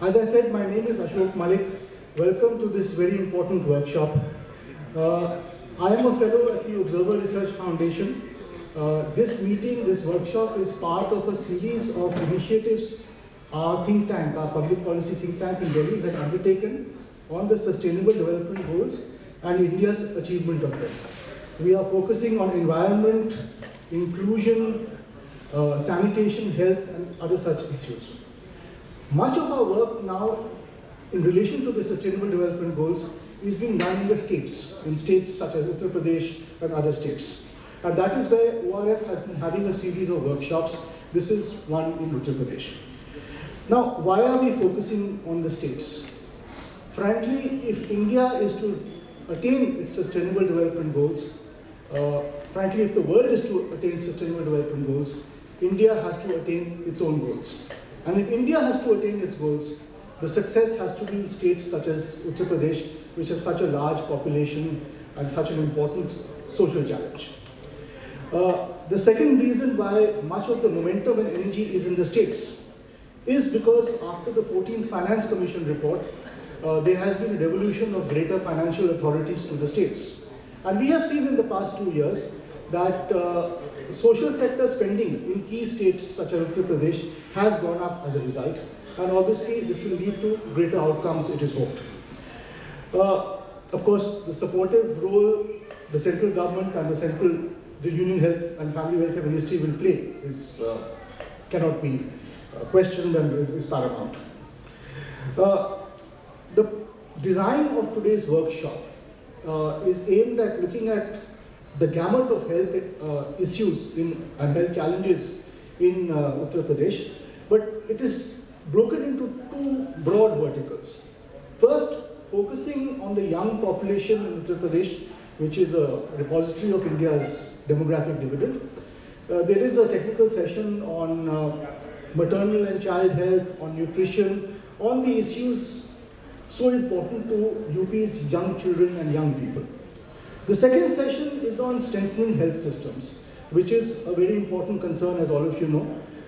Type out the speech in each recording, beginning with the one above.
As I said, my name is Ashok Malik. Welcome to this very important workshop. I am a fellow at the Observer Research Foundation. This meeting, this workshop is part of a series of initiatives our think tank, our public policy think tank in Delhi has undertaken on the Sustainable Development Goals and India's achievement of them. We are focusing on environment, inclusion, sanitation, health and other such issues. Much of our work now in relation to the Sustainable Development Goals is being done in the states, in states such as Uttar Pradesh and other states. And that is where ORF has been having a series of workshops. This is one in Uttar Pradesh. Now, why are we focusing on the states? Frankly, if India is to attain its Sustainable Development Goals, frankly, if the world is to attain Sustainable Development Goals, India has to attain its own goals. And if India has to attain its goals, the success has to be in states such as Uttar Pradesh, which have such a large population and such an important social challenge. The second reason why much of the momentum and energy is in the states is because after the 14th Finance Commission report, there has been a devolution of greater financial authorities to the states. And we have seen in the past 2 years that social sector spending in key states such as Uttar Pradesh has gone up as a result. And obviously this will lead to greater outcomes, it is hoped. Of course, the supportive role the central government and the Union Health and Family Welfare Ministry will play cannot be questioned and is paramount. The design of today's workshop is aimed at looking at the gamut of health issues and health challenges in Uttar Pradesh, but it is broken into two broad verticals. First, focusing on the young population in Uttar Pradesh, which is a repository of India's demographic dividend. There is a technical session on maternal and child health, on nutrition, on the issues so important to UP's young children and young people. The second session is on strengthening health systems, which is a very important concern, as all of you know.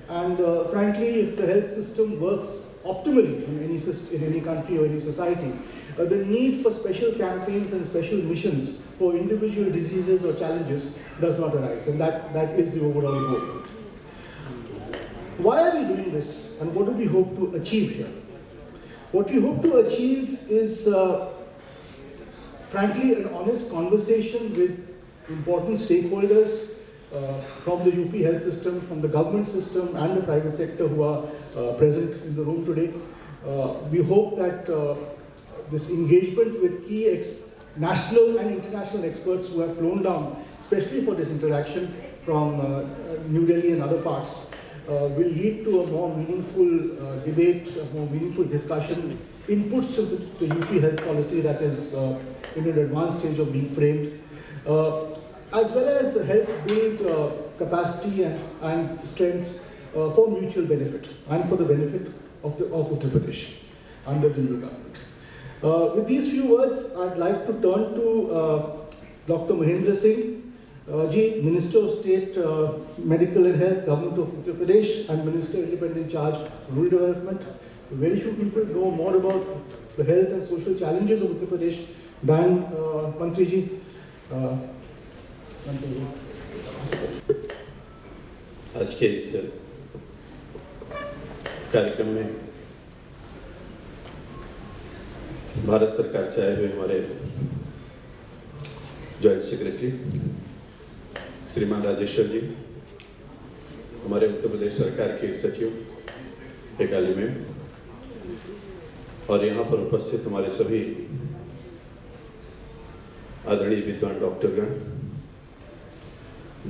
And frankly, if the health system works optimally in any country or any society, the need for special campaigns and special missions for individual diseases or challenges does not arise, and that is the overall goal. Why are we doing this, and what do we hope to achieve here? What we hope to achieve is, frankly, an honest conversation with important stakeholders from the UP health system, from the government system and the private sector who are present in the room today. We hope that this engagement with key national and international experts who have flown down, especially for this interaction from New Delhi and other parts, will lead to a more meaningful debate, a more meaningful discussion, inputs to the UP health policy that is in an advanced stage of being framed, as well as help build capacity and strengths for mutual benefit and for the benefit of Uttar Pradesh under the new government. With these few words, I'd like to turn to Dr. Mahendra Singh, Ji, Minister of State, Medical and Health, Government of Uttar Pradesh, and Minister Independent Charge, Rural Development. Very few people know more about the health and social challenges of Uttar Pradesh than Mantri Ji. आज के इस कार्यक्रम में भारत सरकार से आए हुए हमारे जॉइंट सेक्रेटरी श्रीमान राजेश्वर जी, हमारे उत्तर प्रदेश सरकार के सचिव हेकाली मैम, और यहाँ पर उपस्थित हमारे सभी आदरणीय विद्वान डॉक्टरगण,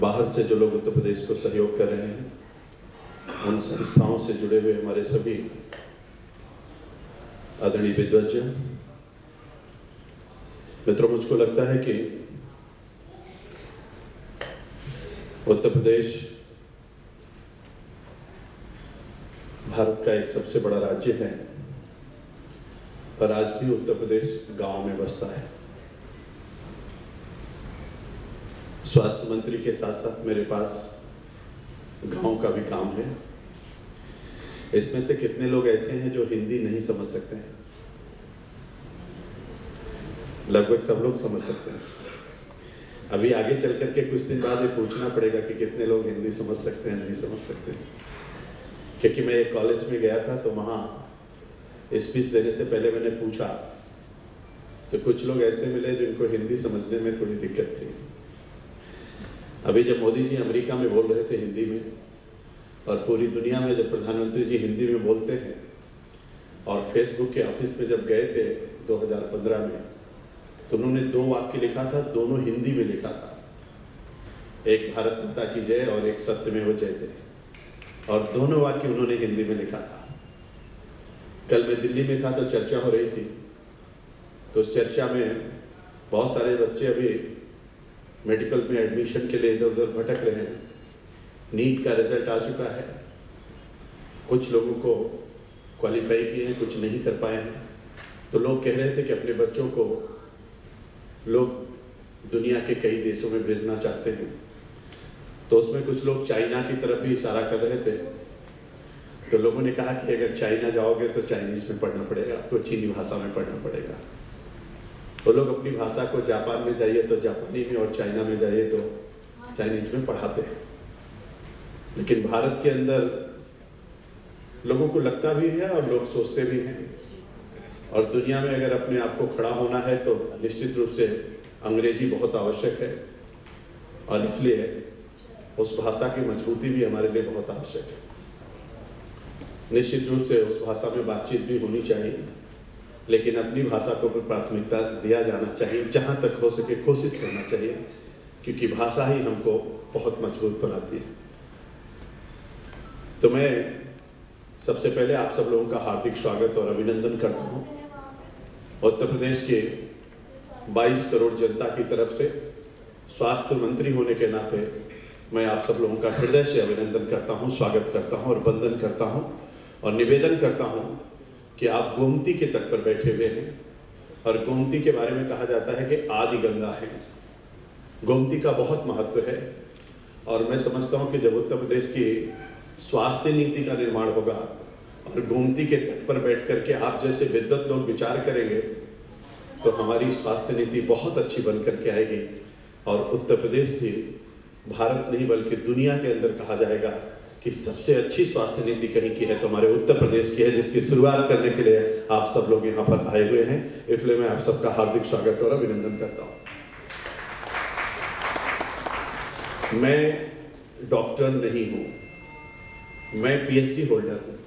बाहर से जो लोग उत्तर प्रदेश को सहयोग कर रहे हैं, उन संस्थाओं से जुड़े हुए हमारे सभी आदरणीय विद्वज्जन मित्रों, मुझको लगता है कि उत्तर प्रदेश भारत का एक सबसे बड़ा राज्य है, पर आज भी उत्तर प्रदेश गांव में बसता है। स्वास्थ्य मंत्री के साथ साथ मेरे पास गांव का भी काम है। इसमें से कितने लोग ऐसे हैं जो हिंदी नहीं समझ सकते हैं? लगभग सब लोग समझ सकते हैं। अभी आगे चल करके कुछ दिन बाद ये पूछना पड़ेगा कि कितने लोग हिंदी समझ सकते हैं, नहीं समझ सकते हैं। क्योंकि मैं एक कॉलेज में गया था तो वहाँ स्पीच देने से पहले मैंने पूछा तो कुछ लोग ऐसे मिले जिनको हिंदी समझने में थोड़ी दिक्कत थी। अभी जब मोदी जी अमेरिका में बोल रहे थे हिंदी में, और पूरी दुनिया में जब प्रधानमंत्री जी हिंदी में बोलते हैं, और फेसबुक के ऑफिस में जब गए थे 2015 में, तो उन्होंने 2 वाक्य लिखा था, दोनों हिंदी में लिखा था। एक भारत माता की जय और एक सत्यमेव जयते, और दोनों वाक्य उन्होंने हिंदी में लिखा था। कल मैं दिल्ली में था तो चर्चा हो रही थी, तो उस चर्चा में बहुत सारे बच्चे अभी मेडिकल में एडमिशन के लिए इधर उधर भटक रहे हैं। नीट का रिजल्ट आ चुका है, कुछ लोगों को क्वालिफाई किए हैं, कुछ नहीं कर पाए हैं। तो लोग कह रहे थे कि अपने बच्चों को लोग दुनिया के कई देशों में भेजना चाहते हैं। तो उसमें कुछ लोग चाइना की तरफ भी इशारा कर रहे थे। तो लोगों ने कहा कि अगर चाइना जाओगे तो चाइनीज में पढ़ना पड़ेगा, आपको चीनी भाषा में पढ़ना पड़ेगा। तो लोग अपनी भाषा को जापान में जाइए तो जापानी में, और चाइना में जाइए तो चाइनीज में पढ़ाते हैं। लेकिन भारत के अंदर लोगों को लगता भी है और लोग सोचते भी हैं, और दुनिया में अगर अपने आप को खड़ा होना है तो निश्चित रूप से अंग्रेजी बहुत आवश्यक है, और इसलिए उस भाषा की मजबूती भी हमारे लिए बहुत आवश्यक है। निश्चित रूप से उस भाषा में बातचीत भी होनी चाहिए, लेकिन अपनी भाषा को भी प्राथमिकता दिया जाना चाहिए। जहाँ तक हो सके कोशिश करना चाहिए, क्योंकि भाषा ही हमको बहुत मजबूत बनाती है। तो मैं सबसे पहले आप सब लोगों का हार्दिक स्वागत और अभिनंदन करता हूँ। उत्तर प्रदेश के 22 करोड़ जनता की तरफ से स्वास्थ्य मंत्री होने के नाते मैं आप सब लोगों का हृदय से अभिनंदन करता हूँ, स्वागत करता हूँ और वंदन करता हूँ, और निवेदन करता हूँ कि आप गोमती के तट पर बैठे हुए हैं, और गोमती के बारे में कहा जाता है कि आदि गंगा है। गोमती का बहुत महत्व है, और मैं समझता हूँ कि जब उत्तर प्रदेश की स्वास्थ्य नीति का निर्माण होगा और गोमती के तट पर बैठ करके आप जैसे विद्वत लोग विचार करेंगे, तो हमारी स्वास्थ्य नीति बहुत अच्छी बन करके आएगी, और उत्तर प्रदेश भी भारत नहीं बल्कि दुनिया के अंदर कहा जाएगा कि सबसे अच्छी स्वास्थ्य नीति कहीं की है तो हमारे उत्तर प्रदेश की है, जिसकी शुरुआत करने के लिए आप सब लोग यहाँ पर आए हुए हैं। इसलिए मैं आप सबका हार्दिक स्वागत और अभिनंदन करता हूँ। मैं डॉक्टर नहीं हूँ, मैं पीएचडी होल्डर हूँ।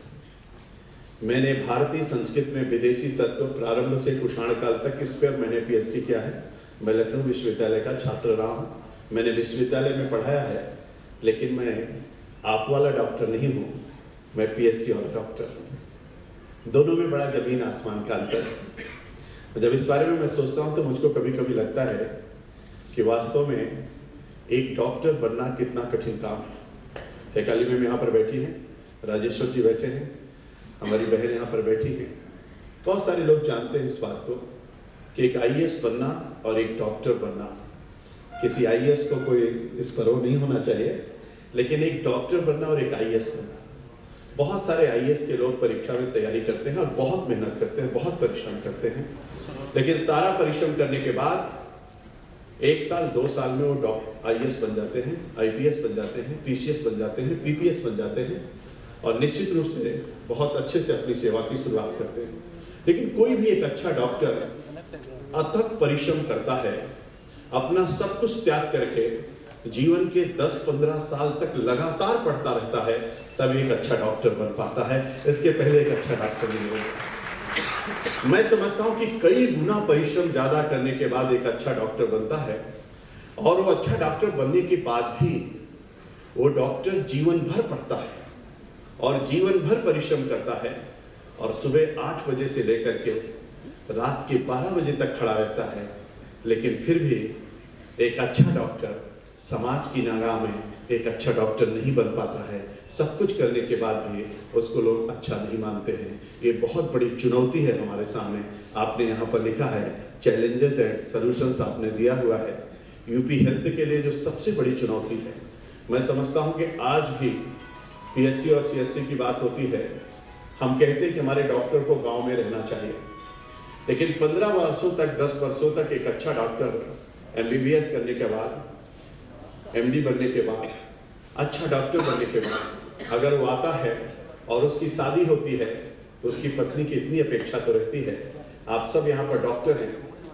मैंने भारतीय संस्कृत में विदेशी तत्व प्रारंभ से कुषाण काल तक इस पर मैंने पीएचडी किया है। मैं लखनऊ विश्वविद्यालय का छात्र रहा हूँ, मैंने विश्वविद्यालय में पढ़ाया है, लेकिन मैं आप वाला डॉक्टर नहीं हूँ, मैं पीएचडी वाला डॉक्टर हूँ। दोनों में बड़ा जमीन आसमान का अंतर है। जब इस बारे में मैं सोचता हूँ तो मुझको कभी कभी लगता है कि वास्तव में एक डॉक्टर बनना कितना कठिन काम है। काली मैम यहाँ पर बैठी हैं, राजेश्वर जी बैठे हैं, हमारी बहन यहाँ पर बैठी हैं। बहुत सारे लोग जानते हैं इस बात को कि एक आईएएस बनना और एक डॉक्टर बनना, किसी आईएएस को कोई इस पर वो नहीं होना चाहिए, लेकिन एक डॉक्टर बनना और एक आईएएस बनना, बहुत सारे आईएएस के लोग परीक्षा में तैयारी करते हैं और बहुत मेहनत करते हैं, बहुत परिश्रम करते हैं, लेकिन सारा परिश्रम करने के बाद 1 साल 2 साल में वो आईएएस बन जाते हैं, आईपीएस बन जाते हैं, पीसीएस बन जाते हैं, पीपीएस बन जाते हैं, और निश्चित रूप से बहुत अच्छे से अपनी सेवा की शुरुआत करते हैं। लेकिन कोई भी एक अच्छा डॉक्टर अथक परिश्रम करता है, अपना सब कुछ त्याग करके जीवन के 10-15 साल तक लगातार पढ़ता रहता है, तब एक अच्छा डॉक्टर बन पाता है। इसके पहले एक अच्छा डॉक्टर नहीं होता। मैं समझता हूं कि कई गुना परिश्रम ज्यादा करने के बाद एक अच्छा डॉक्टर बनता है, और वो अच्छा डॉक्टर बनने के बाद भी वो डॉक्टर जीवन भर पढ़ता है और जीवन भर परिश्रम करता है, और सुबह 8 बजे से लेकर के रात के 12 बजे तक खड़ा रहता है, लेकिन फिर भी एक अच्छा डॉक्टर समाज की निगाह में एक अच्छा डॉक्टर नहीं बन पाता है। सब कुछ करने के बाद भी उसको लोग अच्छा नहीं मानते हैं। ये बहुत बड़ी चुनौती है हमारे सामने। आपने यहाँ पर लिखा है चैलेंजेस एंड सॉल्यूशंस, आपने दिया हुआ है। यूपी हेल्थ के लिए जो सबसे बड़ी चुनौती है, मैं समझता हूँ कि आज भी पीएचसी और सीएचसी की बात होती है हम कहते हैं कि हमारे डॉक्टर को गांव में रहना चाहिए, लेकिन 15 वर्षों तक 10 वर्षों तक एक अच्छा डॉक्टर MBBS करने के बाद, MD बनने के बाद, अच्छा डॉक्टर बनने के बाद अगर वो आता है और उसकी शादी होती है तो उसकी पत्नी की इतनी अपेक्षा तो रहती है। आप सब यहाँ पर डॉक्टर हैं,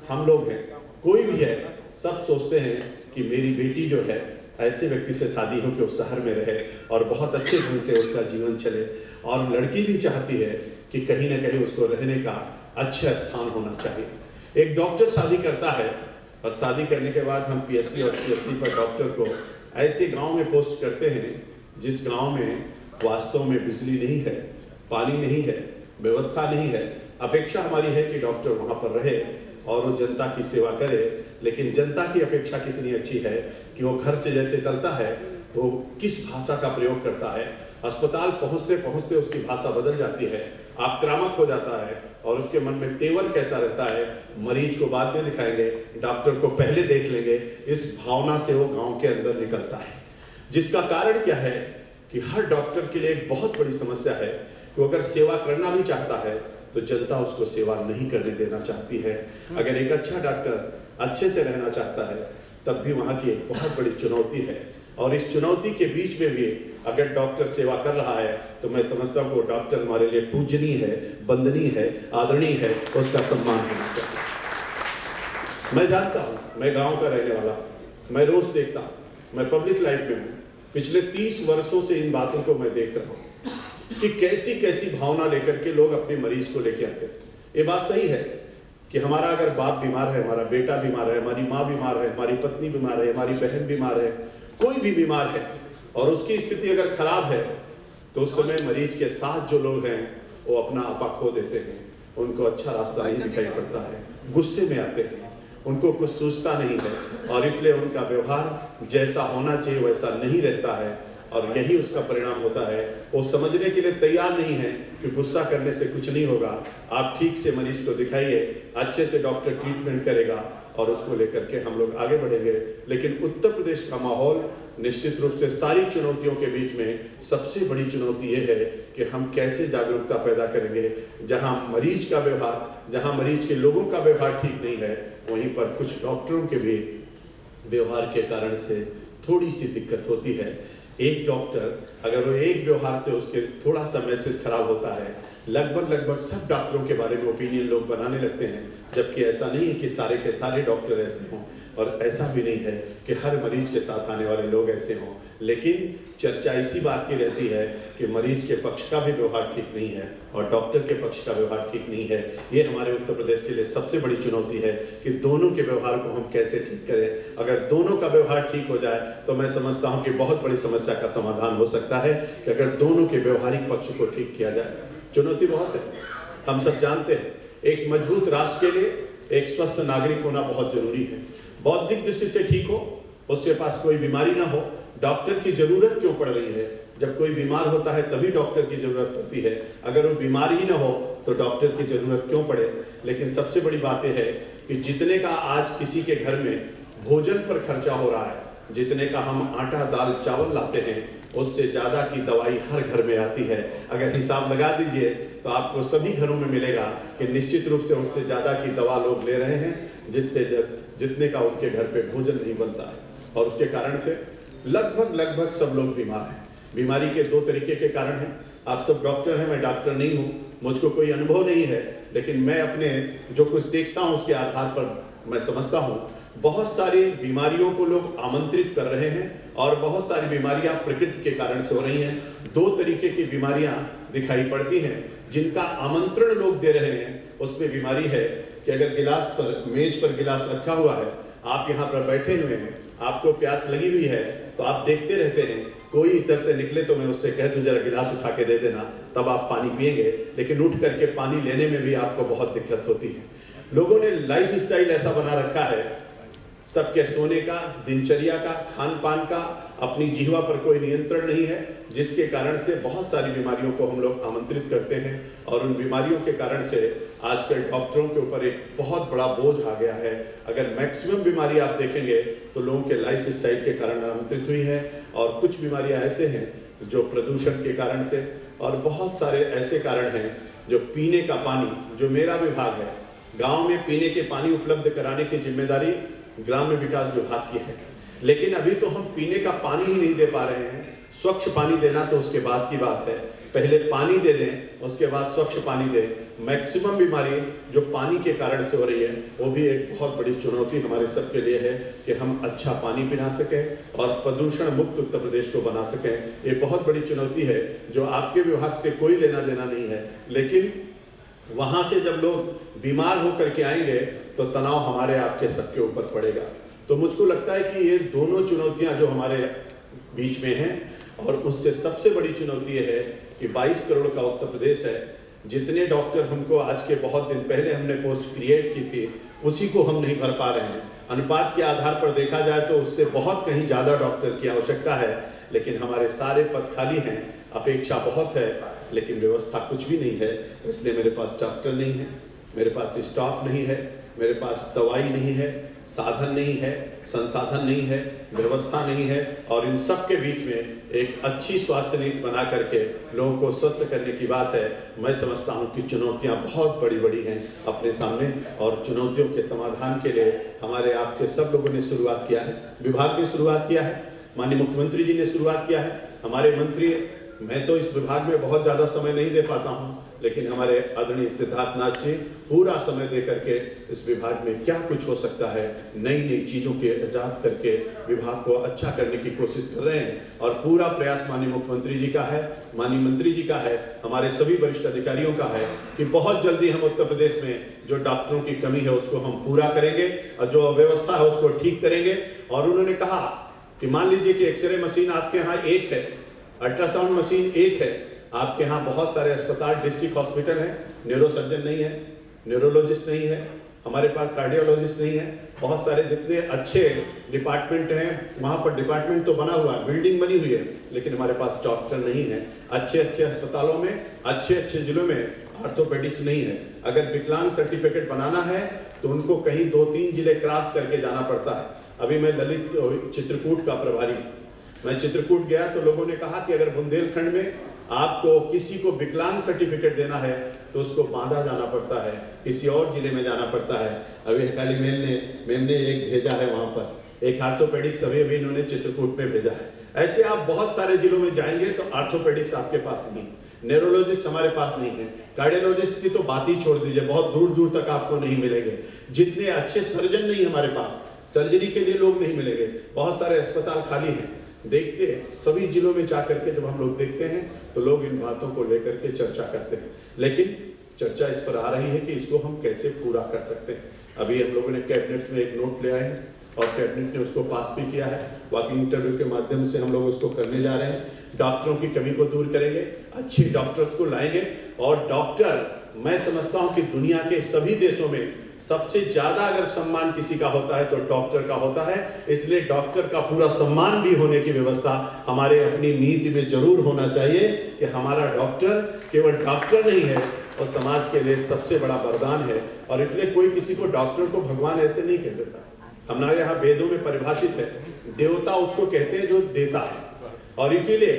हम लोग हैं, कोई भी है, सब सोचते हैं कि मेरी बेटी जो है ऐसे व्यक्ति से शादी हो कि उस शहर में रहे और बहुत अच्छे ढंग से उसका जीवन चले, और लड़की भी चाहती है कि कहीं ना कहीं उसको रहने का अच्छा स्थान होना चाहिए। एक डॉक्टर शादी करता है और शादी करने के बाद हम PHC और CHC पर डॉक्टर को ऐसे गांव में पोस्ट करते हैं जिस गांव में वास्तव में बिजली नहीं है, पानी नहीं है, व्यवस्था नहीं है। अपेक्षा हमारी है कि डॉक्टर वहां पर रहे और वो जनता की सेवा करे, लेकिन जनता की अपेक्षा कितनी अच्छी है कि वो घर से जैसे चलता है तो किस भाषा का प्रयोग करता है। अस्पताल पहुंचते पहुंचते उसकी भाषा बदल जाती है, आक्रामक हो जाता है और उसके मन में तेवर कैसा रहता है, मरीज को बाद में दिखाएंगे, डॉक्टर को पहले देख लेंगे, इस भावना से वो गांव के अंदर निकलता है। जिसका कारण क्या है कि हर डॉक्टर के लिए एक बहुत बड़ी समस्या है कि अगर सेवा करना भी चाहता है तो जनता उसको सेवा नहीं करने देना चाहती है। अगर एक अच्छा डॉक्टर अच्छे से रहना चाहता है तब भी वहाँ की एक बहुत बड़ी चुनौती है, और इस चुनौती के बीच में भी अगर डॉक्टर सेवा कर रहा है तो मैं समझता हूँ डॉक्टर हमारे लिए पूजनीय है, वंदनीय है, आदरणीय है, उसका सम्मान होना चाहिए। मैं जानता हूँ, मैं गांव का रहने वाला, मैं रोज देखता हूँ, मैं पब्लिक लाइफ में हूँ, पिछले 30 वर्षों से इन बातों को मैं देख रहा हूँ कि कैसी कैसी भावना लेकर के लोग अपने मरीज को लेके आते हैं। ये बात सही है कि हमारा अगर बाप बीमार है, हमारा बेटा बीमार है, हमारी माँ बीमार है, हमारी पत्नी बीमार है, हमारी बहन बीमार है, कोई भी बीमार है और उसकी स्थिति अगर खराब है तो उस समय मरीज के साथ जो लोग हैं वो अपना आपा खो देते हैं, उनको अच्छा रास्ता नहीं दिखाई पड़ता है, गुस्से में आते हैं, उनको कुछ सूझता नहीं है और इसलिए उनका व्यवहार जैसा होना चाहिए वैसा नहीं रहता है और यही उसका परिणाम होता है। वो समझने के लिए तैयार नहीं है कि गुस्सा करने से कुछ नहीं होगा, आप ठीक से मरीज को दिखाइए, अच्छे से डॉक्टर ट्रीटमेंट करेगा और उसको लेकर के हम लोग आगे बढ़ेंगे। लेकिन उत्तर प्रदेश का माहौल निश्चित रूप से सारी चुनौतियों के बीच में सबसे बड़ी चुनौती ये है कि हम कैसे जागरूकता पैदा करेंगे। जहां मरीज का व्यवहार, जहां मरीज के लोगों का व्यवहार ठीक नहीं है, वहीं पर कुछ डॉक्टरों के भी व्यवहार के कारण से थोड़ी सी दिक्कत होती है। एक डॉक्टर अगर वो एक व्यवहार से उसके थोड़ा सा मैसेज खराब होता है, लगभग सब डॉक्टरों के बारे में ओपिनियन लोग बनाने लगते हैं, जबकि ऐसा नहीं है कि सारे के सारे डॉक्टर ऐसे हों और ऐसा भी नहीं है कि हर मरीज के साथ आने वाले लोग ऐसे हों। लेकिन चर्चा इसी बात की रहती है कि मरीज के पक्ष का भी व्यवहार ठीक नहीं है और डॉक्टर के पक्ष का व्यवहार ठीक नहीं है। ये हमारे उत्तर प्रदेश के लिए सबसे बड़ी चुनौती है कि दोनों के व्यवहार को हम कैसे ठीक करें। अगर दोनों का व्यवहार ठीक हो जाए तो मैं समझता हूँ कि बहुत बड़ी समस्या का समाधान हो सकता है कि अगर दोनों के व्यवहारिक पक्ष को ठीक किया जाए। चुनौती बहुत है, हम सब जानते हैं। एक मजबूत राष्ट्र के लिए एक स्वस्थ नागरिक होना बहुत जरूरी है। बौद्धिक दृष्टि से ठीक हो, उसके पास कोई बीमारी ना हो, डॉक्टर की जरूरत क्यों पड़ रही है? जब कोई बीमार होता है तभी डॉक्टर की जरूरत पड़ती है, अगर वो बीमार ही ना हो तो डॉक्टर की जरूरत क्यों पड़े? लेकिन सबसे बड़ी बात यह है कि जितने का आज किसी के घर में भोजन पर खर्चा हो रहा है, जितने का हम आटा दाल चावल लाते हैं, उससे ज्यादा की दवाई हर घर में आती है। अगर हिसाब लगा दीजिए तो आपको सभी घरों में मिलेगा कि निश्चित रूप से उससे ज्यादा की दवा लोग ले रहे हैं, जिससे जितने का उनके घर पे भोजन नहीं बनता है और उसके कारण से लगभग सब लोग बीमार हैं। बीमारी के दो तरीके के कारण हैं। आप सब डॉक्टर हैं, मैं डॉक्टर नहीं हूँ, मुझको कोई अनुभव नहीं है, लेकिन मैं अपने जो कुछ देखता हूँ उसके आधार पर मैं समझता हूँ बहुत सारी बीमारियों को लोग आमंत्रित कर रहे हैं और बहुत सारी बीमारियां प्रकृति के कारण से हो रही हैं। दो तरीके की बीमारियां दिखाई पड़ती हैं जिनका आमंत्रण लोग दे रहे हैं। उसमें बीमारी है कि अगर गिलास पर, मेज पर गिलास रखा हुआ है, आप यहाँ पर बैठे हुए हैं, आपको प्यास लगी हुई है तो आप देखते रहते हैं, कोई इस तरह से निकले तो मैं उससे कह दूं जरा गिलास उठा के दे देना, तब आप पानी पिएंगे, लेकिन उठ करके पानी लेने में भी आपको बहुत दिक्कत होती है। लोगों ने लाइफ स्टाइल ऐसा बना रखा है, सबके सोने का, दिनचर्या का, खान पान का, अपनी जीवा पर कोई नियंत्रण नहीं है, जिसके कारण से बहुत सारी बीमारियों को हम लोग आमंत्रित करते हैं और उन बीमारियों के कारण से आजकल डॉक्टरों के ऊपर एक बहुत बड़ा बोझ आ गया है। अगर मैक्सिमम बीमारी आप देखेंगे तो लोगों के लाइफ स्टाइल के कारण आमंत्रित हुई है और कुछ बीमारियां ऐसे हैं जो प्रदूषण के कारण से, और बहुत सारे ऐसे कारण हैं जो पीने का पानी, जो मेरा विभाग है, गांव में पीने के पानी उपलब्ध कराने की जिम्मेदारी ग्राम्य विकास विभाग की है। लेकिन अभी तो हम पीने का पानी ही नहीं दे पा रहे हैं। स्वच्छ पानी देना तो उसके बाद की बात है, पहले पानी दे दें, उसके बाद स्वच्छ पानी दें। मैक्सिमम बीमारी जो पानी के कारण से हो रही है, वो भी एक बहुत बड़ी चुनौती हमारे सबके लिए है कि हम अच्छा पानी पिला सकें और प्रदूषण मुक्त उत्तर प्रदेश को बना सकें। ये बहुत बड़ी चुनौती है जो आपके विभाग से कोई लेना देना नहीं है, लेकिन वहाँ से जब लोग बीमार होकर के आएंगे तो तनाव हमारे आपके सबके ऊपर पड़ेगा। तो मुझको लगता है कि ये दोनों चुनौतियाँ जो हमारे बीच में हैं, और उससे सबसे बड़ी चुनौती ये है कि 22 करोड़ का उत्तर प्रदेश है। जितने डॉक्टर हमको आज के बहुत दिन पहले हमने पोस्ट क्रिएट की थी, उसी को हम नहीं भर पा रहे हैं। अनुपात के आधार पर देखा जाए तो उससे बहुत कहीं ज़्यादा डॉक्टर की आवश्यकता है, लेकिन हमारे सारे पद खाली हैं। अपेक्षा बहुत है लेकिन व्यवस्था कुछ भी नहीं है। इसलिए मेरे पास डॉक्टर नहीं है, मेरे पास स्टाफ नहीं है, मेरे पास दवाई नहीं है, साधन नहीं है, संसाधन नहीं है, व्यवस्था नहीं है, और इन सब के बीच में एक अच्छी स्वास्थ्य नीति बना करके लोगों को स्वस्थ करने की बात है। मैं समझता हूं कि चुनौतियां बहुत बड़ी बड़ी हैं अपने सामने, और चुनौतियों के समाधान के लिए हमारे आपके सब लोगों ने शुरुआत किया है। विभाग ने शुरुआत किया है, माननीय मुख्यमंत्री जी ने शुरुआत किया है, हमारे मंत्री, मैं तो इस विभाग में बहुत ज़्यादा समय नहीं दे पाता हूँ, लेकिन हमारे आदरणीय सिद्धार्थनाथ जी पूरा समय दे करके इस विभाग में क्या कुछ हो सकता है, नई नई चीज़ों के इजाद करके विभाग को अच्छा करने की कोशिश कर रहे हैं। और पूरा प्रयास माननीय मुख्यमंत्री जी का है, माननीय मंत्री जी का है, हमारे सभी वरिष्ठ अधिकारियों का है कि बहुत जल्दी हम उत्तर प्रदेश में जो डॉक्टरों की कमी है उसको हम पूरा करेंगे और जो अव्यवस्था है उसको ठीक करेंगे। और उन्होंने कहा कि मान लीजिए कि एक्सरे मशीन आपके यहाँ एक है, अल्ट्रासाउंड मशीन एक है, आपके यहाँ बहुत सारे अस्पताल, डिस्ट्रिक्ट हॉस्पिटल है, न्यूरोसर्जन नहीं है, न्यूरोलॉजिस्ट नहीं है, हमारे पास कार्डियोलॉजिस्ट नहीं है, बहुत सारे जितने अच्छे डिपार्टमेंट हैं वहाँ पर डिपार्टमेंट तो बना हुआ है, बिल्डिंग बनी हुई है, लेकिन हमारे पास डॉक्टर नहीं है। अच्छे अच्छे अस्पतालों में, अच्छे अच्छे जिलों में ऑर्थोपेडिक्स नहीं है। अगर विकलांग सर्टिफिकेट बनाना है तो उनको कहीं 2-3 जिले क्रॉस करके जाना पड़ता है। अभी मैं ललित चित्रकूट का प्रभारी, मैं चित्रकूट गया तो लोगों ने कहा कि अगर बुंदेलखंड में आपको किसी को विकलांग सर्टिफिकेट देना है तो उसको बांदा जाना पड़ता है, किसी और जिले में जाना पड़ता है। अभी काली मैम ने एक भेजा है वहाँ पर, एक ऑर्थोपेडिक्स अभी इन्होंने चित्रकूट में भेजा है। ऐसे आप बहुत सारे जिलों में जाएंगे तो ऑर्थोपेडिक्स आपके पास नहीं, न्यूरोलॉजिस्ट हमारे पास नहीं है, कार्डियोलॉजिस्ट की तो बात ही छोड़ दीजिए, बहुत दूर दूर तक आपको नहीं मिलेंगे। जितने अच्छे सर्जन नहीं हमारे पास, सर्जरी के लिए लोग नहीं मिलेंगे, बहुत सारे अस्पताल खाली हैं। देखते हैं सभी जिलों में जा करके जब हम लोग देखते हैं तो लोग इन बातों को लेकर के चर्चा करते हैं, लेकिन चर्चा इस पर आ रही है कि इसको हम कैसे पूरा कर सकते हैं। अभी हम लोगों ने कैबिनेट में एक नोट ले आए हैं और कैबिनेट ने उसको पास भी किया है। वॉकिंग इंटरव्यू के माध्यम से हम लोग उसको करने जा रहे हैं। डॉक्टरों की कमी को दूर करेंगे, अच्छे डॉक्टर्स को लाएंगे। और डॉक्टर, मैं समझता हूं कि दुनिया के सभी देशों में सबसे ज्यादा अगर सम्मान किसी का होता है तो डॉक्टर का होता है। इसलिए डॉक्टर का पूरा सम्मान भी होने की व्यवस्था हमारे अपनी नीति में जरूर होना चाहिए कि हमारा डॉक्टर केवल डॉक्टर नहीं है और समाज के लिए सबसे बड़ा वरदान है। और इसलिए कोई किसी को डॉक्टर को भगवान ऐसे नहीं कह देता। हमारे यहाँ वेदों में परिभाषित है, देवता उसको कहते हैं जो देता है, और इसीलिए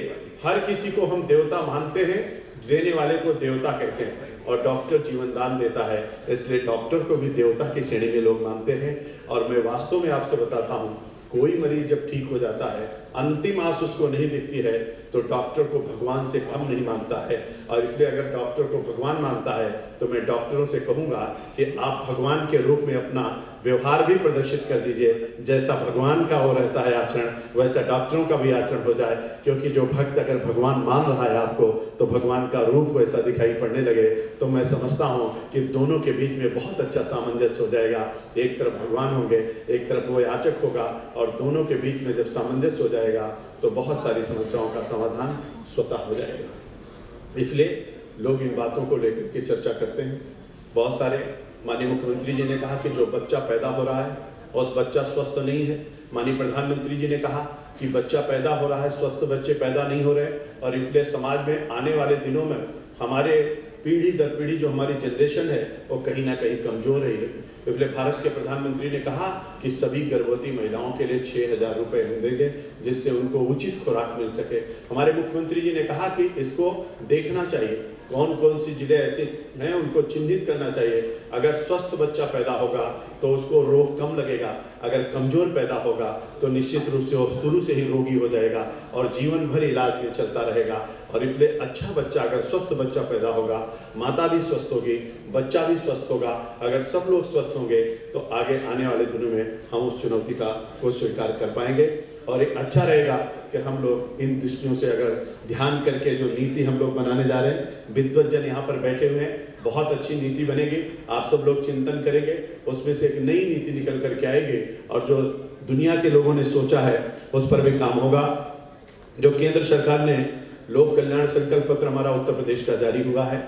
हर किसी को हम देवता मानते हैं, देने वाले को देवता कहते हैं। और डॉक्टर जीवन दान देता है, इसलिए डॉक्टर को भी देवता की श्रेणी में लोग मानते हैं। और मैं वास्तव में आपसे बताता हूँ, कोई मरीज जब ठीक हो जाता है, अंतिम आस उसको नहीं दिखती है, तो डॉक्टर को भगवान से कम नहीं मानता है। और इसलिए अगर डॉक्टर को भगवान मानता है तो मैं डॉक्टरों से कहूँगा कि आप भगवान के रूप में अपना व्यवहार भी प्रदर्शित कर दीजिए। जैसा भगवान का हो रहता है आचरण, वैसा डॉक्टरों का भी आचरण हो जाए। क्योंकि जो भक्त अगर भगवान मान रहा है आपको, तो भगवान का रूप वैसा दिखाई पड़ने लगे। तो मैं समझता हूँ कि दोनों के बीच में बहुत अच्छा सामंजस्य हो जाएगा। एक तरफ भगवान होंगे, एक तरफ वो याचक होगा, और दोनों के बीच में जब सामंजस्य हो जाएगा तो बहुत सारी समस्याओं का समाधान स्वतः हो जाएगा। इसलिए लोग इन बातों को लेकर के चर्चा करते हैं। बहुत सारे, माननीय मुख्यमंत्री जी ने कहा कि जो बच्चा पैदा हो रहा है और उस बच्चा स्वस्थ नहीं है। माननीय प्रधानमंत्री जी ने कहा कि बच्चा पैदा हो रहा है, स्वस्थ बच्चे पैदा नहीं हो रहे, और इसलिए समाज में आने वाले दिनों में हमारे पीढ़ी दर पीढ़ी जो हमारी जनरेशन है वो कहीं ना कहीं कमजोर रही है। इसलिए भारत के प्रधानमंत्री ने कहा कि सभी गर्भवती महिलाओं के लिए 6,000 रुपये हम देंगे, जिससे उनको उचित खुराक मिल सके। हमारे मुख्यमंत्री जी ने कहा कि इसको देखना चाहिए, कौन कौन सी जिले ऐसे हैं उनको चिन्हित करना चाहिए। अगर स्वस्थ बच्चा पैदा होगा तो उसको रोग कम लगेगा, अगर कमजोर पैदा होगा तो निश्चित रूप से वो शुरू से ही रोगी हो जाएगा और जीवन भर इलाज में चलता रहेगा। और इसलिए अच्छा बच्चा, अगर स्वस्थ बच्चा पैदा होगा, माता भी स्वस्थ होगी, बच्चा भी स्वस्थ होगा, अगर सब लोग स्वस्थ होंगे तो आगे आने वाले दिनों में हम उस चुनौती को स्वीकार कर पाएंगे। और एक अच्छा रहेगा कि हम लोग इन दृष्टियों से अगर ध्यान करके जो नीति हम लोग बनाने जा रहे हैं, विद्वज्जन यहाँ पर बैठे हुए हैं, बहुत अच्छी नीति बनेगी। आप सब लोग चिंतन करेंगे, उसमें से एक नई नीति निकल करके आएगी और जो दुनिया के लोगों ने सोचा है उस पर भी काम होगा। जो केंद्र सरकार ने लोक कल्याण संकल्प पत्र हमारा उत्तर प्रदेश का जारी हुआ है,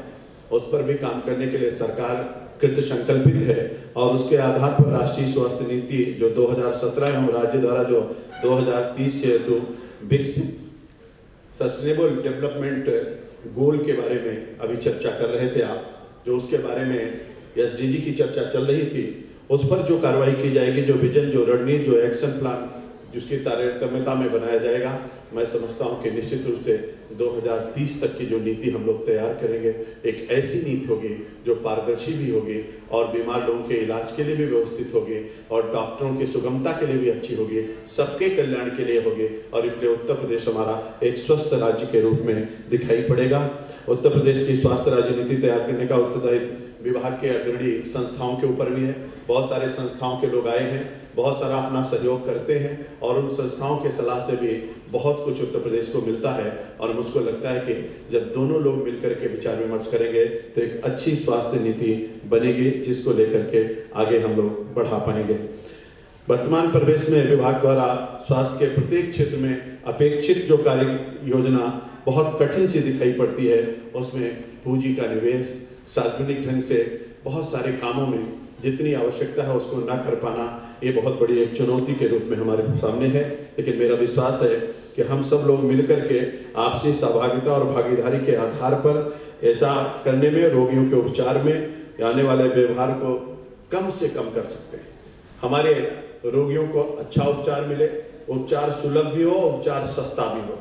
उस पर भी काम करने के लिए सरकार कृत संकल्पित है। और उसके आधार पर राष्ट्रीय स्वास्थ्य नीति जो 2017 एवं राज्य द्वारा जो 2030 हेतु विकसित सस्टेनेबल डेवलपमेंट गोल के बारे में अभी चर्चा कर रहे थे आप, जो उसके बारे में SDG की चर्चा चल रही थी, उस पर जो कार्रवाई की जाएगी, जो विजन, जो रणनीति, जो एक्शन प्लान जिसकी तारतम्यता में बनाया जाएगा, मैं समझता हूं कि निश्चित रूप से 2030 तक की जो नीति हम लोग तैयार करेंगे, एक ऐसी नीति होगी जो पारदर्शी भी होगी और बीमार लोगों के इलाज के लिए भी व्यवस्थित होगी और डॉक्टरों की सुगमता के लिए भी अच्छी होगी, सबके कल्याण के लिए होगी। और इसलिए उत्तर प्रदेश हमारा एक स्वस्थ राज्य के रूप में दिखाई पड़ेगा। उत्तर प्रदेश की स्वास्थ्य राज्य नीति तैयार करने का उत्तरदायित्व विभाग के अग्रणी संस्थाओं के ऊपर भी है। बहुत सारे संस्थाओं के लोग आए हैं, बहुत सारा अपना सहयोग करते हैं और उन संस्थाओं के सलाह से भी बहुत कुछ उत्तर प्रदेश को मिलता है। और मुझको लगता है कि जब दोनों लोग मिलकर के विचार विमर्श करेंगे तो एक अच्छी स्वास्थ्य नीति बनेगी, जिसको लेकर के आगे हम लोग बढ़ा पाएंगे। वर्तमान परिवेश में विभाग द्वारा स्वास्थ्य के प्रत्येक क्षेत्र में अपेक्षित जो कार्य योजना बहुत कठिन सी दिखाई पड़ती है, उसमें पूंजी का निवेश, सार्वजनिक ढंग से बहुत सारे कामों में जितनी आवश्यकता है उसको न कर पाना, ये बहुत बड़ी एक चुनौती के रूप में हमारे सामने है। लेकिन मेरा विश्वास है कि हम सब लोग मिलकर के आपसी सहभागिता और भागीदारी के आधार पर ऐसा करने में, रोगियों के उपचार में आने वाले व्यवहार को कम से कम कर सकते हैं। हमारे रोगियों को अच्छा उपचार मिले, उपचार सुलभ भी हो, उपचार सस्ता भी हो।